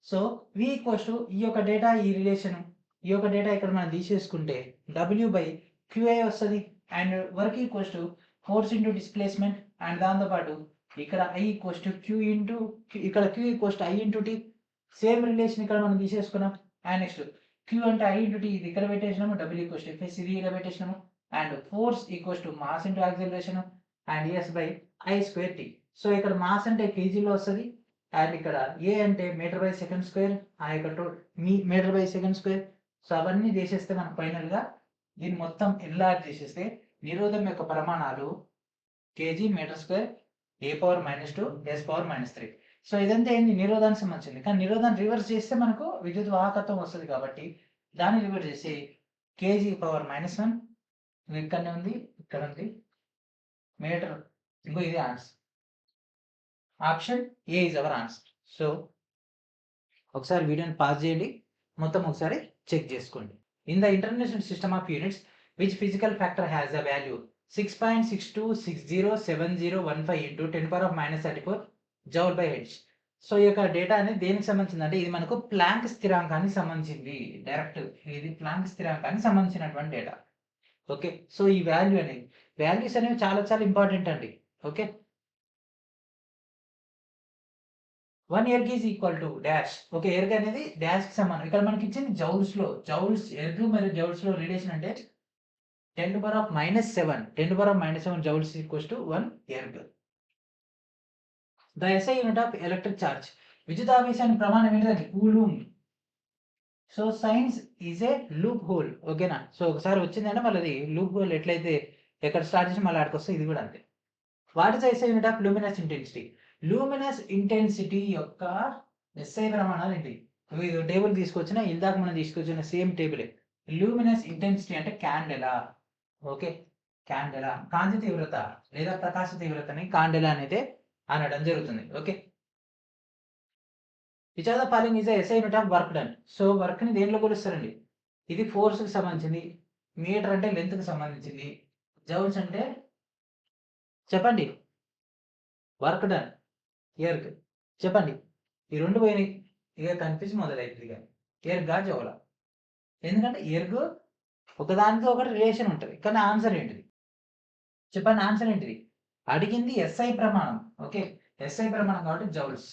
S1: So V equals to ఈ యొక్క డేటా, ఈ రిలేషన్ ఈ యొక్క డేటా ఇక్కడ మనం తీసేసుకుంటే W/QA వస్తుంది. And work equals to force into displacement. And దాంతోపాటు ఇక్కడ I equals to Q into ఇక్కడ Q equals to I into T. Same relation ఇక్కడ మనం తీసేసుకున్నాం. అండ్ నెక్స్ట్ Q అంటే I ఇంటూ T ఇది ఇక్కడ పెట్టేసినాము. W ఈక్వల్స్ టు Fs ఇది ఇక్కడ పెట్టేసినాము. And force equals to mass into acceleration and S/I²T. So ఇక్కడ మాస్ అంటే కేజీలో వస్తుంది. అండ్ ఇక్కడ ఏ అంటే మీటర్/సెకండ్ స్క్వేర్, ఆ యొక్క మీటర్/సెకండ్ స్క్వేర్. సో అవన్నీ చేసేస్తే మనం ఫైనల్గా దీన్ని మొత్తం ఎన్లార్జ్ చేసేస్తే నిరోధం యొక్క ప్రమాణాలు KG metre square A⁻⁻2 S⁻⁻3. So ఇదంతా ఏంది నిరోధానికి సంబంధించింది. కానీ నిరోధాన్ని రివర్స్ చేస్తే మనకు విద్యుత్ వాహకత్వం వస్తుంది కాబట్టి దాన్ని రివర్స్ చేసి kg⁻⁻1 ఇక్కడనే ఉంది, ఇక్కడ ఉంది మీటర్. ఇంకో ఇది answer. Option A is our answer. So ఒకసారి వీడియోని పాజ్ చేయండి, మొత్తం ఒకసారి చెక్ చేసుకోండి. In the international system of units which physical factor has the value 6.62607015 into 10⁻⁻34 Joule/H. So ఈ యొక్క డేటా అనేది దేనికి సంబంధించింది అంటే ఇది మనకు ప్లాంక్ స్థిరాంకానికి సంబంధించింది. డైరెక్ట్ ఇది ప్లాంక్ స్థిరాంకానికి సంబంధించినటువంటి డేటా. ఓకే, సో ఈ వాల్యూస్ అనేవి చాలా చాలా ఇంపార్టెంట్ అండి. Okay, 1 erg is equal to dash. Okay, erg అనేది డాష్ కి సమానం. ఇక్కడ మనకి ఇచ్చింది జౌల్స్ లో. ఎర్గ్ మరియు జౌల్స్ లో రిలేషన్ అంటే 10⁻⁻7 joules equals to 1 erg. The SI unit of electric charge విద్యుదావేశానికి ప్రమాణం ఏంటంటే coulomb. So science is a loop whole. ఓకేనా, సో ఒకసారి వచ్చిందంటే మళ్ళీ లూప్ హోల్ ఎట్లయితే ఎక్కడ స్టార్ట్ చేసి మళ్ళీ ఆడికి వస్తే ఇది కూడా అంతే. What is the SI unit of luminous intensity? Luminous intensity యొక్క SI ప్రమాణాలు ఏంటి? ఇది టేబుల్ తీసుకొచ్చిన, ఇందాక మనం తీసుకొచ్చిన సేమ్ టేబులే. లూమినస్ ఇంటెన్సిటీ అంటే క్యాండెలా. ఓకే, క్యాండెలా కాంతి తీవ్రత లేదా ప్రకాశ తీవ్రతని కాండెలా అనేది అనడం జరుగుతుంది. Okay, which are the following is the SI unit of work done? So work ని దేంట్లో కొలుస్తారండి? ఇది ఫోర్స్ కి సంబంధించింది, మీటర్ అంటే లెంత్ కి సంబంధించింది, జౌల్స్ అంటే చెప్పండి, వర్క్ డన్ ఎర్గ్ చెప్పండి. ఈ రెండు పోయినాయి, ఇక కన్ఫ్యూజ్ మొదలైతుంది. ఇక ఎర్గా జౌలా, ఎందుకంటే ఎర్గ్ ఒకదానికి ఒకటి రిలేషన్ ఉంటుంది. కానీ ఆన్సర్ ఏంటిది చెప్పండి? ఆన్సర్ ఏంటిది? అడిగింది SI ప్రమాణం. ఓకే, SI ప్రమాణం కాబట్టి joules.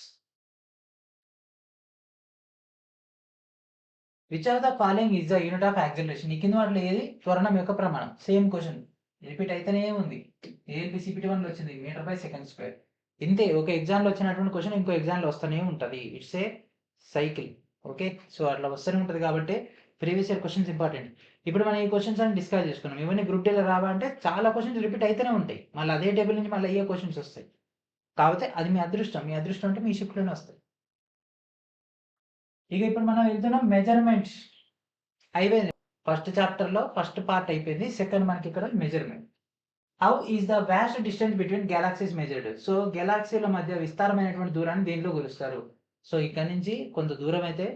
S1: Which of the following is the unit of acceleration? ఈ కింద వాటిలో ఏది త్వరణం యొక్క ప్రమాణం? సేమ్ క్వశ్చన్ రిపీట్ అయితేనే ఉంది. ANPCPT 1 లో వచ్చింది మీటర్/సెకండ్ స్క్వేర్. ఇంతే, ఒక ఎగ్జామ్లో వచ్చినటువంటి క్వశ్చన్ ఇంకో ఎగ్జామ్లో వస్తూనే ఉంటుంది. It's a cycle. Okay, so అట్లా వస్తూనే ఉంటుంది కాబట్టి ప్రీవియస్ ఇయర్ క్వశ్చన్స్ ఇంపార్టెంట్. ఇప్పుడు మనం ఈ క్వశ్చన్స్ అని డిస్కస్ చేసుకున్నాం. ఇవన్నీ గ్రూప్ డేలో రావాలంటే చాలా క్వశ్చన్స్ రిపీట్ అయితేనే ఉంటాయి. మళ్ళీ అదే టేబుల్ నుంచి మళ్ళీ అయ్యే క్వశ్చన్స్ వస్తాయి. కాకపోతే అది మీ అదృష్టం. మీ అదృష్టం అంటే మీ షిఫ్ట్లోనే వస్తాయి. ఇక ఇప్పుడు మనం వెళ్తున్నాం మెజర్మెంట్స్. అయిపోయింది, ఫస్ట్ చాప్టర్లో ఫస్ట్ పార్ట్ అయిపోయింది. సెకండ్ మనకి ఇక్కడ measurement. How is the vast distance between galaxies measured? So గెలాక్సీల మధ్య విస్తారమైనటువంటి దూరాన్ని దేంట్లో కొలుస్తారు? సో ఇక్కడ నుంచి కొంత దూరం అయితే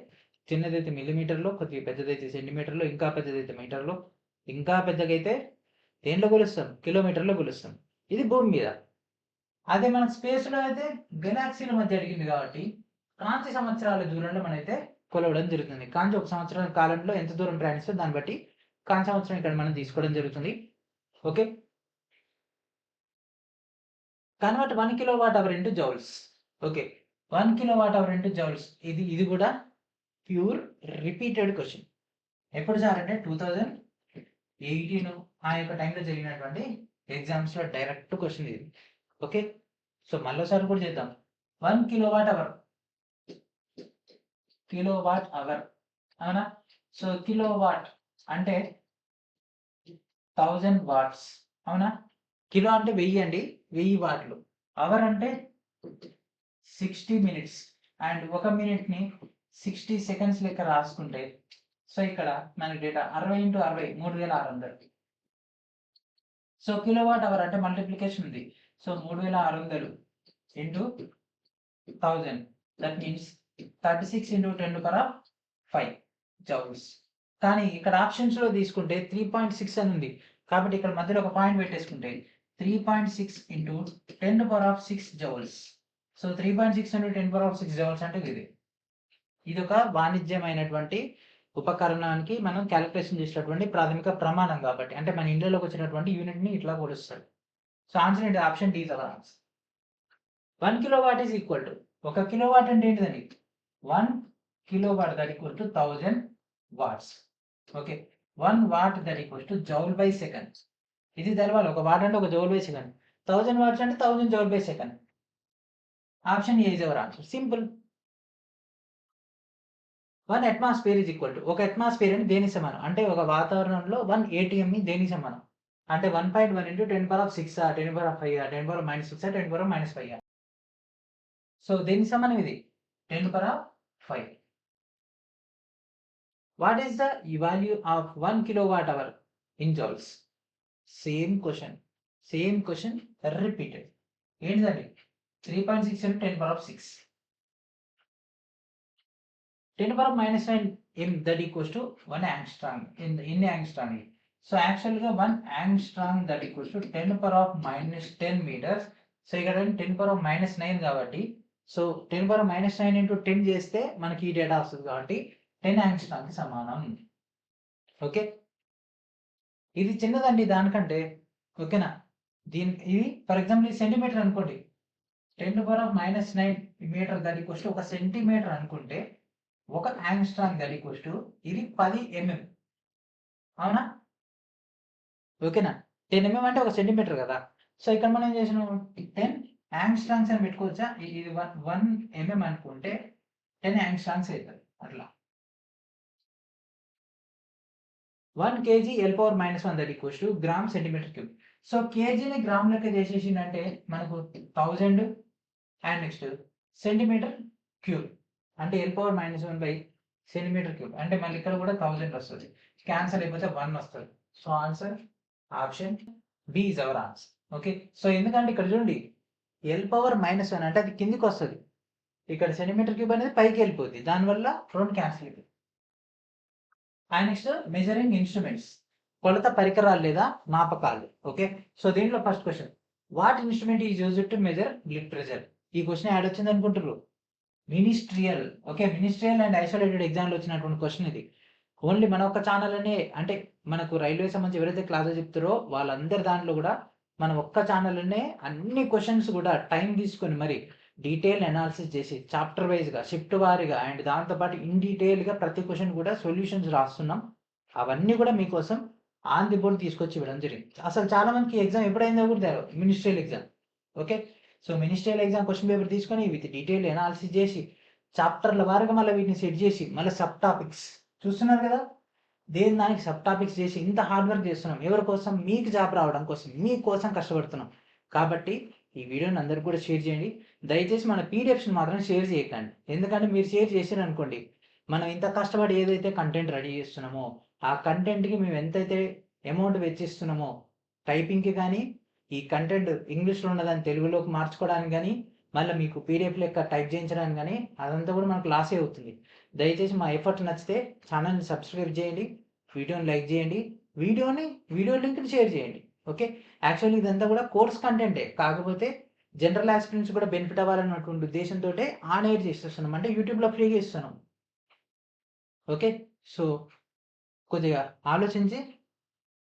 S1: చిన్నదైతే మిల్లీమీటర్లో, కొద్దిగా పెద్దదైతే సెంటీమీటర్లో, ఇంకా పెద్దదైతే మీటర్లో, ఇంకా పెద్దగైతే దేంట్లో కొలుస్తాం? కిలోమీటర్లో కొలుస్తాం. ఇది భూమి మీద. అదే మన స్పేస్లో అయితే గెలాక్సీల మధ్య అడిగింది కాబట్టి కాంతి సంవత్సరాల దూరంలో మనైతే కొలవడం జరుగుతుంది. కాంతి ఒక సంవత్సరం కాలంలో ఎంత దూరం ప్రయాణిస్తే దాన్ని బట్టి కాంతి సంవత్సరం ఇక్కడ మనం తీసుకోవడం జరుగుతుంది. Okay, convert 1 kWh into joules. Okay, 1 kWh into joules. ఇది కూడా ప్యూర్ రిపీటెడ్ క్వశ్చన్. ఎప్పుడు సార్ అంటే 2018 ఆ యొక్క టైంలో జరిగినటువంటి ఎగ్జామ్స్లో డైరెక్ట్ క్వశ్చన్ ఇది. ఓకే, సో మళ్ళీసారి కూడా చేద్దాం. 1 kWh అవునా? సో కిలోవాట్ అంటే 1000 watts అవునా? కిలో అంటే 1000 అండి, 1000 వాట్లు. అవర్ అంటే 60 minutes. అండ్ 1 minute-ని 60 seconds లెక్క రాసుకుంటే సో ఇక్కడ మనకి డేటా 60 × 60 3600. సో కిలోవాట్ అవర్ అంటే మల్టిప్లికేషన్ ఉంది. So 3600 × 1000 that means 36 × 10⁵ joules. కానీ ఇక్కడ ఆప్షన్స్ లో తీసుకుంటే 3.6 అని ఉంది కాబట్టి ఇక్కడ మధ్యలో ఒక పాయింట్ పెట్టేసుకుంటే 3.6 × 10⁶ జౌల్స్. సో 3.6 × 10⁶ జౌల్స్ అంటే ఇది ఒక వాణిజ్యమైనటువంటి ఉపకరణానికి మనం క్యాలిక్యులేషన్ చేసినటువంటి ప్రాథమిక ప్రమాణం కాబట్టి, అంటే మన ఇండియాలోకి వచ్చినటువంటి యూనిట్ని ఇట్లా కొలుస్తాడు. సో ఆన్సర్ ఏంటి? Option D is our answer. 1 kilowatt is equal to, 1 kilowatt అంటే ఏంటిదండి? 1 kilowatt that equal to 1000 watts. Okay, 1 watt that equal to joule by second. ఇది తెలవాలి. 1 వాట్ అంటే 1 జౌల్ బై సెకండ్, 1000 వాట్స్ అంటే 1000 joule by second. Option A is our answer. Simple. 1 atmosphere is equal to, 1 atmosphere అంటే దేనికి సమానం అంటే ఒక వాతావరణంలో 1 ATM దేనికి సమానం అంటే 1.1 into 10⁶, 10⁵, 10⁻6, 10⁻5. సో దేనికి సమానం ఇది? 10⁵. What is the value of 1 kilowatt hour in joules? Same question repeated. ఏంటిదండి? 3.6 into 10⁶. 10⁻⁹ m that equals to 1 angstrom in angstrom. So actually 1 angstrom that equals to 10⁻⁻10 meters. So ఇక్కడ 10⁻⁹ కాబట్టి, so 10⁻⁹ into 10 చేస్తే మనకి ఈ data వస్తుంది కాబట్టి 10 angstrom కి సమానం. ఓకే, ఇది చిన్నదండి దానికంటే. ఓకేనా, ఇది ఫర్ ఎగ్జాంపుల్ ఇది సెంటీమీటర్ అనుకోండి. 10⁻⁹ meter that equals to 1 centimeter అనుకుంటే 1 యాంగ్స్ట్రామ్ దట్ ఈక్వల్స్ టు ఇది 10 mm. అవునా? ఓకేనా, 10 mm అంటే 1 సెంటీమీటర్ కదా. సో ఇక్కడ మనం ఏం చేసినాం? 10 యాంగ్స్ట్రామ్స్ అని పెట్టుకోవచ్చా? ఇది 1 mm అనుకుంటే 10 యాంగ్స్ట్రామ్స్ అవుతుంది. అట్లా 1 kg L⁻⁻1 that equals to gram centimetre cube. So కేజీని గ్రామ్ లెక్క చేసేసిందంటే మనకు 1000 అండ్ నెక్స్ట్ సెంటీమీటర్ క్యూబ్ అంటే L⁻⁻1 బై సెంటీమీటర్ క్యూబ్ అంటే మళ్ళీ ఇక్కడ కూడా 1000 వస్తుంది. క్యాన్సల్ అయిపోతే 1 వస్తుంది. So answer option B is our answer. Okay, so ఎందుకంటే ఇక్కడ చూడండి L⁻⁻1 అంటే అది కిందికి వస్తుంది, ఇక్కడ సెంటీమీటర్ క్యూబ్ అనేది పైకి వెళ్ళిపోతుంది, దానివల్ల 2 క్యాన్సిల్ అయిపోతుంది. అండ్ నెక్స్ట్ మెజరింగ్ ఇన్స్ట్రుమెంట్స్, కొలత పరికరాలు లేదా మాపకాలు. ఓకే, సో దీంట్లో first question, what instrument is used to measure blood pressure? ఈ క్వశ్చన్ యాడ్ వచ్చింది అనుకుంటారు. Ministerial. Okay, ministerial and isolated ఎగ్జామ్లో వచ్చినటువంటి క్వశ్చన్ ఇది. ఓన్లీ మన ఒక్క ఛానల్ అనే అంటే మనకు రైల్వే సంబంధించి ఎవరైతే క్లాసెస్ చెప్తారో వాళ్ళందరి దాంట్లో కూడా మన ఒక్క ఛానల్లోనే అన్ని క్వశ్చన్స్ కూడా టైం తీసుకొని మరి డీటెయిల్ అనాలిసిస్ చేసి చాప్టర్ వైజ్గా షిఫ్ట్ వారీగా అండ్ దాంతోపాటు ఇన్ డీటెయిల్గా ప్రతి క్వశ్చన్ కూడా సొల్యూషన్స్ రాస్తున్నాం. అవన్నీ కూడా మీకోసం ఆన్ ది బోర్డ్ తీసుకొచ్చి ఇవ్వడం జరిగింది. అసలు చాలా మందికి ఎగ్జామ్ ఎప్పుడైందో కూడా తెలియదు, ministerial exam. Okay, so ministerial exam question paper తీసుకొని విత్ డీటెయిల్ అనాలిసిస్ చేసి చాప్టర్ల వారీగా మళ్ళీ వీటిని సెట్ చేసి మళ్ళీ సబ్ టాపిక్స్ చూస్తున్నారు కదా, దేని దానికి సబ్ టాపిక్స్ చేసి ఇంత హార్డ్ వర్క్ చేస్తున్నాం. ఎవరి కోసం? మీకు జాబ్ రావడం కోసం, మీకోసం కష్టపడుతున్నాం. కాబట్టి ఈ వీడియోని అందరికి కూడా షేర్ చేయండి. దయచేసి మన పీడిఎఫ్స్ని మాత్రం షేర్ చేయకండి. ఎందుకంటే మీరు షేర్ చేశారు అనుకోండి, మనం ఇంత కష్టపడి ఏదైతే కంటెంట్ రెడీ చేస్తున్నామో ఆ కంటెంట్కి మేము ఎంతైతే అమౌంట్ వెచ్చిస్తున్నామో టైపింగ్కి కానీ, ఈ కంటెంట్ ఇంగ్లీష్లో ఉన్నదాన్ని తెలుగులోకి మార్చుకోవడానికి కానీ, మళ్ళీ మీకు పీడిఎఫ్ లెక్క టైప్ చేయించడానికి కానీ అదంతా కూడా మనకు లాసే అవుతుంది. దయచేసి మా ఎఫర్ట్ నచ్చితే ఛానల్ని సబ్స్క్రైబ్ చేయండి, వీడియోని లైక్ చేయండి, వీడియో లింక్ని షేర్ చేయండి. ఓకే, యాక్చువల్లీ ఇదంతా కూడా కోర్స్ కంటెంటే, కాకపోతే జనరల్ ఆస్పిరెంట్స్ కూడా బెనిఫిట్ అవ్వాలన్నటువంటి ఉద్దేశంతో ఆన్ ఎయిర్ చేస్తున్నాం, అంటే యూట్యూబ్లో ఫ్రీగా ఇస్తున్నాం. ఓకే, సో కొద్దిగా ఆలోచించి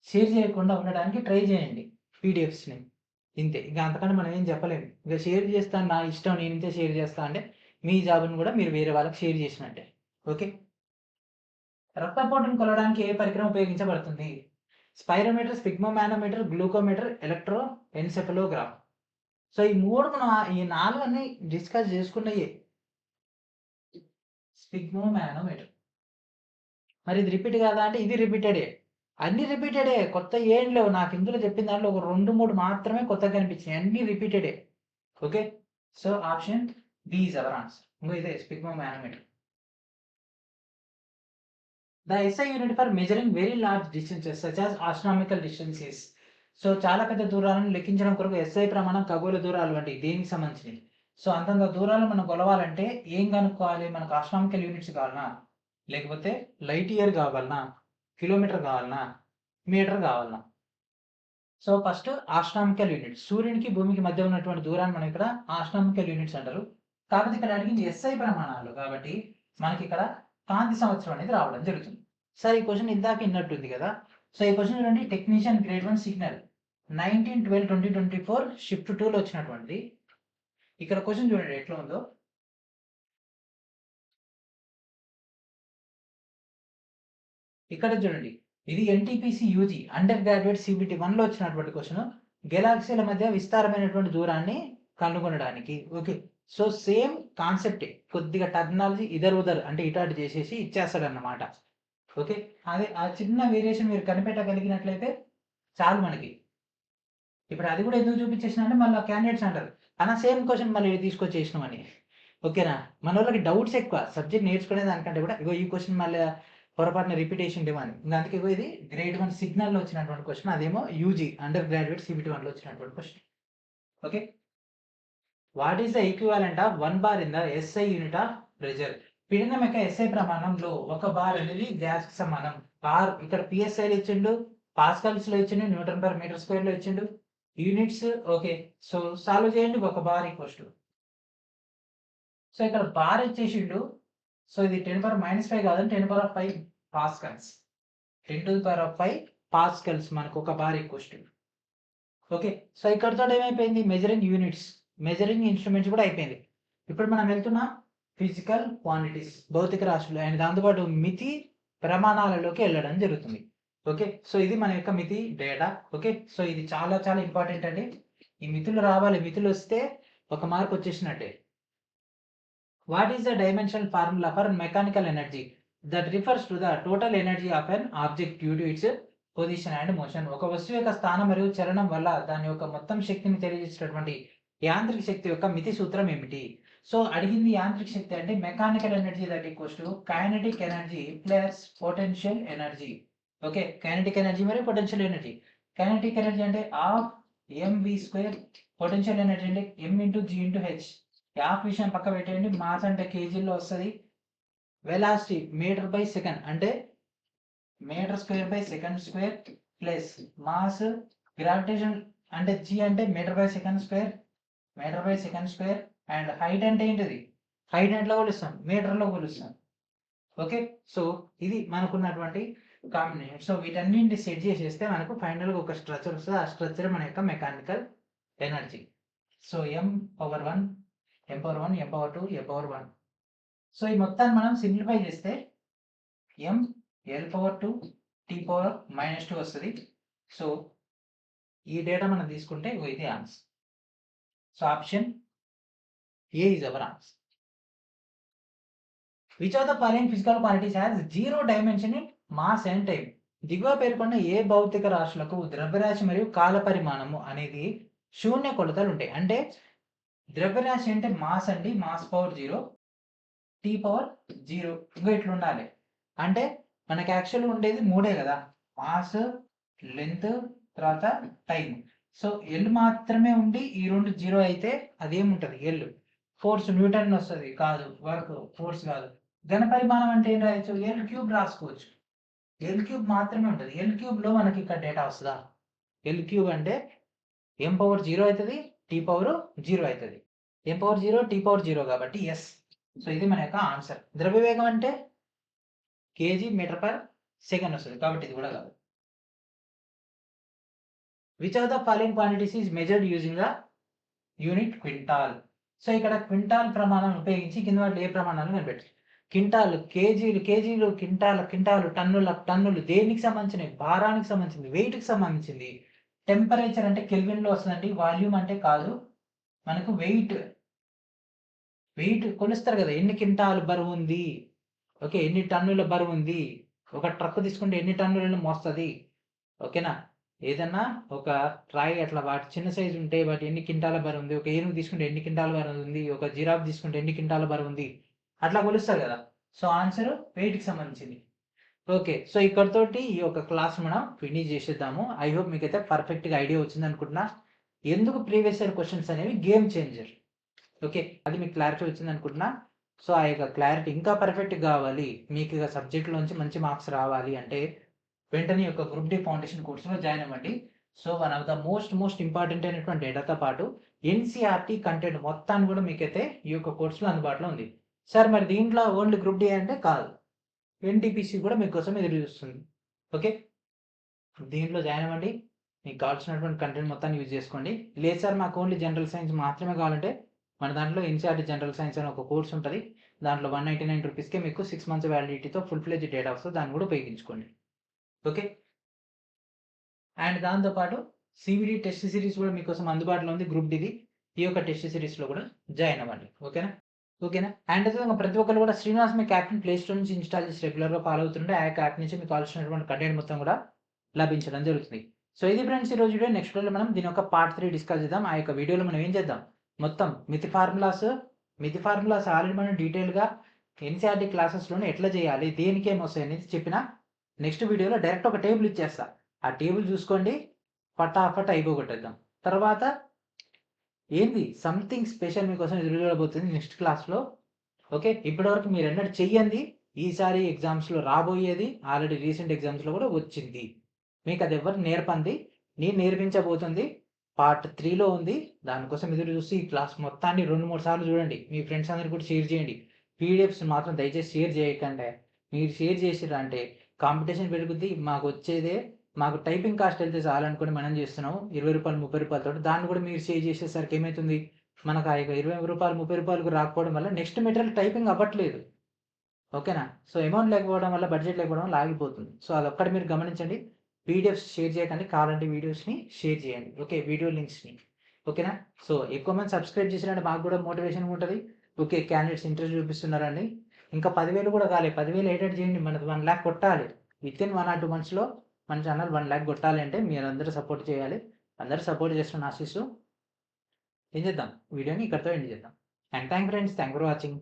S1: షేర్ చేయకుండా ఉండడానికి ట్రై చేయండి పీడిఎఫ్స్ని. ఇంతే, ఇంకా అంతకంటే మనం ఏం చెప్పలేము. ఇంకా షేర్ చేస్తాను, నా ఇష్టం, నేను ఇంతే షేర్ చేస్తా అంటే మీ జాబ్ని కూడా మీరు వేరే వాళ్ళకి షేర్ చేసినట్టే. ఓకే, రక్తపోటును కొలవడానికి ఏ పరికరం ఉపయోగించబడుతుంది? Spirometer, sphygmomanometer, glucometer, electroencephalograph. So ఈ మూడు మనం ఈ 4 అన్ని డిస్కస్ చేసుకున్నాయి. స్పిగ్మోమానోమీటర్ మరి ఇది రిపీట్ కాదా అంటే ఇది రిపీటెడే, అన్ని రిపీటెడే, కొత్త ఏం లేవు. నాకు ఇందులో చెప్పిన దాంట్లో ఒక 2-3 మాత్రమే కొత్తగా కనిపించినాయి, అన్ని రిపీటెడే. Okay, so option B is our answer. ఇంకో ఇదే sphygmomanometer. The SI unit for measuring very large distances such as astronomical distances. So చాలా పెద్ద దూరాలను లెక్కించడం కొరకు SI ప్రమాణం ఖగోళ దూరాలు వంటి దేనికి సంబంధించినవి. సో అంతంత దూరాలు మనం కొలవాలంటే ఏం కనుక్కోవాలి? మనకు ఆస్ట్రానామికల్ యూనిట్స్ కావాలనా, లేకపోతే లైట్ ఇయర్ కావాలనా, కిలోమీటర్ కావాలనా, మీటర్ కావాలనా? సో ఫస్ట్ ఆస్ట్రానామికల్ యూనిట్స్, సూర్యునికి భూమికి మధ్య ఉన్నటువంటి దూరాన్ని మనం ఇక్కడ ఆస్ట్రానామికల్ యూనిట్స్ అంటారు. కాకపోతే ఇక్కడ అడిగింది SI ప్రమాణాలు కాబట్టి మనకి ఇక్కడ కాంతి సంవత్సరం అనేది రావడం జరుగుతుంది. సార్ ఈ క్వశ్చన్ ఇందాక విన్నట్టుంది కదా. సో ఈ క్వశ్చన్ చూడండి, టెక్నీషియన్ గ్రేడ్ 1 సిగ్నల్ 19/12/2024 షిఫ్ట్ 2లో వచ్చినటువంటి. ఇక్కడ క్వశ్చన్ చూడండి ఎట్లా ఉందో. ఇక్కడ చూడండి, ఇది NTPC UG undergraduate CBT 1లో వచ్చినటువంటి క్వశ్చన్. గెలాక్సీల మధ్య విస్తారమైనటువంటి దూరాన్ని కనుగొనడానికి. ఓకే, సో సేమ్ కాన్సెప్టే, కొద్దిగా టెక్నాలజీ ఇదర్ ఉదర్ అంటే ఇటు అటు చేసేసి ఇచ్చేస్తాడు అన్నమాట. ఓకే, అదే ఆ చిన్న వేరియేషన్ మీరు కనిపెట్టగలిగినట్లయితే చాలు మనకి. ఇప్పుడు అది కూడా ఎందుకు చూపించేసిన అంటే మళ్ళీ క్యాండిడేట్స్ అంటారు అన్న సేమ్ క్వశ్చన్ మళ్ళీ తీసుకొచ్చేసినామని. ఓకేనా, మన వాళ్ళకి డౌట్స్ ఎక్కువ సబ్జెక్ట్ నేర్చుకునే దానికంటే కూడా ఇగో ఈ క్వశ్చన్ మళ్ళీ పొరపాటున రిపీటేషన్ ఇవ్వని. ఇంకా అందుకే ఇది గ్రేడ్ 1 సిగ్నల్లో వచ్చినటువంటి క్వశ్చన్, అదేమో యూజీ అండర్ గ్రాడ్యుయేట్ సిబిటి 1లో వచ్చినటువంటి question. Okay, what is the equivalent of 1 bar in the SI unit of pressure? పీడనం యొక్క ఎస్ఐ ప్రమాణంలో 1 బార్ అనేది గ్యాస్ కి సమానం. బార్ ఇక్కడ పిఎస్ఐ ఇచ్చిండు, పాస్కల్స్ లో ఇచ్చిండు, న్యూటన్ పర్ మీటర్ స్క్వేర్ లో ఇచ్చిండు, యూనిట్స్. ఓకే, సో సాల్వ్ చేయండి. 1 బార్ ఈక్వల్స్ టు, సో ఇక్కడ బార్ ఇచ్చేసిండు. సో ఇది 10⁻⁵ కాదు, 10⁵ పాస్కల్స్. 10⁵ పాస్కల్స్ మనకు 1 bar equals to. Okay, so ఇక్కడతో ఏమైపోయింది, మెజరింగ్ యూనిట్స్, మెజరింగ్ ఇన్స్ట్రుమెంట్స్ కూడా అయిపోయింది. ఇప్పుడు మనం వెళ్తున్నాం ఫిజికల్ క్వాంటిటీస్, భౌతిక రాశులు, అండ్ దాంతోపాటు మితి ప్రమాణాలలోకి వెళ్ళడం జరుగుతుంది. ఓకే, సో ఇది మన యొక్క మితి డేటా. ఓకే, సో ఇది చాలా చాలా ఇంపార్టెంట్ అండి. ఈ మితులు రావాలి, మితులు వస్తే 1 మార్క్ వచ్చేసినట్టే. What is the dimensional formula for mechanical energy that refers to the total energy of an object due to its position and motion? ఒక వస్తువు యొక్క స్థానం మరియు చలనం వల్ల దాని యొక్క మొత్తం శక్తిని తెలియజేసేటటువంటి యాంత్రిక శక్తి యొక్క మితి సూత్రం ఏమిటి? సో అడిగింది యాంత్రిక శక్తి అంటే mechanical energy that equals to kinetic energy plus potential energy. Okay, kinetic energy మరియు పొటెన్షియల్ ఎనర్జీ. కైనెటిక్ ఎనర్జీ అంటే హాఫ్ mv², పొటెన్షియల్ ఎనర్జీ అంటే m×g/h. హాఫ్ విషయం పక్క పెట్టండి, మాస్ అంటే కేజీల్లో వస్తుంది, వెలాసిటీ మీటర్/సెకండ్ అంటే మీటర్²/సెకండ్² ప్లస్ మాస్, గ్రావిటేషన్ అంటే g అంటే మీటర్/సెకండ్², మీటర్/సెకండ్², అండ్ హైట్ అంటే ఏంటిది, హైట్ ఎట్లా కొలుస్తాం, మీటర్లో కొలుస్తాం. ఓకే, సో ఇది మనకున్నటువంటి కాంబినేషన్. సో వీటన్నింటిని సెట్ చేసేస్తే మనకు ఫైనల్గా ఒక స్ట్రక్చర్ వస్తుంది. ఆ స్ట్రక్చర్ మన యొక్క mechanical energy. So m⁴1, m⁴1, m⁴2, m⁴1. So ఈ మొత్తాన్ని మనం సింప్లిఫై చేస్తే ml⁴2 t⁻⁻² వస్తుంది. సో ఈ డేటా మనం తీసుకుంటే ఇది answer. So option A is our answer. Which of the following physical quantities has 0 dimension in mass and time? దిగువ పేర్కొన్న ఏ భౌతిక రాశులకు ద్రవ్యరాశి మరియు కాల పరిమాణము అనేది శూన్య కొలతలు ఉంటాయి? అంటే ద్రవ్యరాశి అంటే మాస్ అండి, మాస్ పవర్ 0, t⁻0. ఇంకా ఇట్లా ఉండాలి. అంటే మనకి యాక్చువల్గా ఉండేది 3 కదా, మాస్, లెంత్, తర్వాత టైం. సో ఎల్ మాత్రమే ఉండి ఈ 2 0 అయితే అదేముంటది, ఎల్ ఫోర్స్ న్యూటన్ వస్తుంది కాదు, వర్క్ ఫోర్స్ కాదు. ఘన పరిమాణం అంటే ఏం రాయొచ్చు, L³ రాసుకోవచ్చు. L³ మాత్రమే ఉంటుంది. L³ లో మనకి ఇక్కడ డేటా వస్తుందా? L³ అంటే m⁴0 అవుతుంది, t⁻0 అవుతుంది. m⁴0 t⁻0 కాబట్టి ఎస్. సో ఇది మన యొక్క ఆన్సర్. ద్రవ్యవేగం అంటే kg/సెకండ్ వస్తుంది కాబట్టి ఇది కూడా కాదు. Which of the following quantities is measured using the unit quintal? So ఇక్కడ క్వింటాల్ ప్రమాణం ఉపయోగించి కింద వాటిలో ఏ ప్రమాణాలు కనిపెట్టారు? క్వింటాల్, కేజీలు, క్వింటాలు, టన్నులు దేనికి సంబంధించినవి? భారానికి సంబంధించింది, వెయిట్కి సంబంధించింది. టెంపరేచర్ అంటే కెల్విన్లో వస్తుందండి, వాల్యూమ్ అంటే కాదు. మనకు వెయిట్ కొలుస్తారు కదా, ఎన్ని క్వింటాలు బరువు ఉంది, ఓకే, ఎన్ని టన్నుల బరువు ఉంది. ఒక ట్రక్ తీసుకుంటే ఎన్ని టన్నులను మోస్తుంది. ఓకేనా, ఏదన్నా ఒక రాయి అట్లా వాటి చిన్న సైజు ఉంటే వాటి ఎన్ని క్వింటాల బరువు ఉంది. ఒక ఏనుగు తీసుకుంటే ఎన్ని క్వింటాల బరువు ఉంది, ఒక జిరాఫ్ తీసుకుంటే ఎన్ని క్వింటాల బరువు ఉంది, అట్లా కొలుస్తారు కదా. సో ఆన్సర్ వెయిట్కి సంబంధించింది. ఓకే, సో ఇక్కడతోటి ఈ యొక్క క్లాస్ మనం ఫినిష్ చేసేద్దాము. ఐ హోప్ మీకైతే పర్ఫెక్ట్గా ఐడియా వచ్చింది అనుకుంటున్నా. ఎందుకు ప్రీవియస్ ఇయర్ క్వశ్చన్స్ అనేవి గేమ్ చేంజర్. ఓకే, అది మీకు క్లారిటీ వచ్చింది అనుకుంటున్నా. సో ఆ యొక్క క్లారిటీ ఇంకా పర్ఫెక్ట్ కావాలి, మీకు ఇక సబ్జెక్ట్లోంచి మంచి మార్క్స్ రావాలి అంటే వెంటనే యొక్క గ్రూప్ డి ఫౌండేషన్ కోర్సులో జాయిన్ అవ్వండి. So one of the most important అయినటువంటి డేటాతో పాటు ఎన్సీఆర్టీ కంటెంట్ మొత్తాన్ని కూడా మీకైతే ఈ యొక్క కోర్సులో అందుబాటులో ఉంది. సార్ మరి దీంట్లో ఓన్లీ గ్రూప్ డి అంటే కాదు, ఎన్టీపీసీ కూడా మీకోసం ఎదురు చూస్తుంది. ఓకే, దీంట్లో జాయిన్ అవ్వండి. మీకు కావాల్సినటువంటి కంటెంట్ మొత్తాన్ని యూజ్ చేసుకోండి. లేదు సార్ మాకు ఓన్లీ జనరల్ సైన్స్ మాత్రమే కావాలంటే మన దాంట్లో ఎన్సీఆర్టీ జనరల్ సైన్స్ అని ఒక కోర్స్ ఉంటుంది. దాంట్లో 199 రూపీస్కే మీకు 6 మంత్స్ వ్యాలిడిటీతో ఫుల్ ఫ్లెడ్జ్ డేటా వస్తుంది. దాన్ని కూడా ఉపయోగించుకోండి. ఓకే, అండ్ దాంతోపాటు సివిడి టెస్ట్ సిరీస్ కూడా మీకోసం అందుబాటులో ఉంది. గ్రూప్ డిది ఈ యొక్క టెస్ట్ సిరీస్లో కూడా జాయిన్ అవ్వండి. ఓకేనా. అండ్ అదేవిధంగా ప్రతి ఒక్కరు కూడా శ్రీనివాస్ మీ యాప్ని ప్లే స్టోర్ నుంచి ఇన్స్టాల్ చేసి రెగ్యులర్గా ఫాలో అవుతుంటే ఆ యాప్ నుంచి మీకు కావాల్సినటువంటి కంటెంట్ మొత్తం కూడా లభించడం జరుగుతుంది. సో ఇది ఫ్రెండ్స్ ఈరోజు వీడియో. నెక్స్ట్ వీడియోలో మనం దీని యొక్క పార్ట్ 3 డిస్కస్ చేద్దాం. ఆ యొక్క వీడియోలో మనం ఏం చేద్దాం, మొత్తం మితి ఫార్ములాస్ ఆల్రెడీ మనం డీటెయిల్గా ఎన్సీఆర్టీ క్లాసెస్లోనే ఎట్లా చేయాలి, దేనికి ఏమొస్తాయి అనేది చెప్పిన. నెక్స్ట్ వీడియోలో డైరెక్ట్ ఒక టేబుల్ ఇచ్చేస్తా, ఆ టేబుల్ చూసుకోండి, ఫటాఫట్ అయిపోగొట్టేద్దాం. తర్వాత ఏంది సంథింగ్ స్పెషల్ మీకోసం ఎదురు చూడబోతుంది నెక్స్ట్ క్లాస్లో. ఓకే, ఇప్పటివరకు మీరు ఎన్నడూ చెయ్యండి, ఈసారి ఎగ్జామ్స్లో రాబోయేది, ఆల్రెడీ రీసెంట్ ఎగ్జామ్స్లో కూడా వచ్చింది. మీకు అది ఎవరు నేర్పంది, నేను నేర్పించబోతుంది పార్ట్ 3లో ఉంది. దానికోసం ఎదురు చూసి ఈ క్లాస్ మొత్తాన్ని 2-3 సార్లు చూడండి. మీ ఫ్రెండ్స్ అందరికీ కూడా షేర్ చేయండి. పీడిఎఫ్స్ మాత్రం దయచేసి షేర్ చేయకండి. మీరు షేర్ చేసిర్రు అంటే కాంపిటీషన్ పెరుగుద్ది. మాకు టైపింగ్ కాస్ట్ వెళ్తే చాలనుకుని మనం చేస్తున్నాము 20 రూపాయలు 30 రూపాయలతో. దాన్ని కూడా మీరు షేర్ చేసేసరికి ఏమవుతుంది, మనకు ఆ 20 రూపాయలు 30 రూపాయలకు రాకపోవడం వల్ల నెక్స్ట్ మెటీరియల్ టైపింగ్ అవ్వట్లేదు. ఓకేనా. సో అమౌంట్ లేకపోవడం వల్ల, బడ్జెట్ లేకపోవడం వల్ల ఆగిపోతుంది. సో అదొక్కటి మీరు గమనించండి. పీడిఎఫ్స్ షేర్ చేయకండి, కావాలంటే వీడియోస్ని షేర్ చేయండి. ఓకే, వీడియో లింక్స్ని. ఓకేనా. సో ఎక్కువ మంది సబ్స్క్రైబ్ చేసినట్టు మాకు కూడా మోటివేషన్ ఉంటుంది. ఓకే, క్యాండిడేట్స్ ఇంట్రెస్ట్ చూపిస్తున్నారండి. ఇంకా 10,000 కూడా కాలేదు, 10,000 ఎడిట్ చేయండి. మనది 1 lakh కొట్టాలి విత్ ఇన్ 1 or 2 monthsలో. మన ఛానల్ 1 lakh కొట్టాలి అంటే మీరు అందరూ సపోర్ట్ చేయాలి. అందరూ సపోర్ట్ చేస్తున్న ఆశిస్తూ ఏం చేద్దాం, వీడియోని ఇక్కడితో ఎండ్ చేద్దాం. And thank for watching.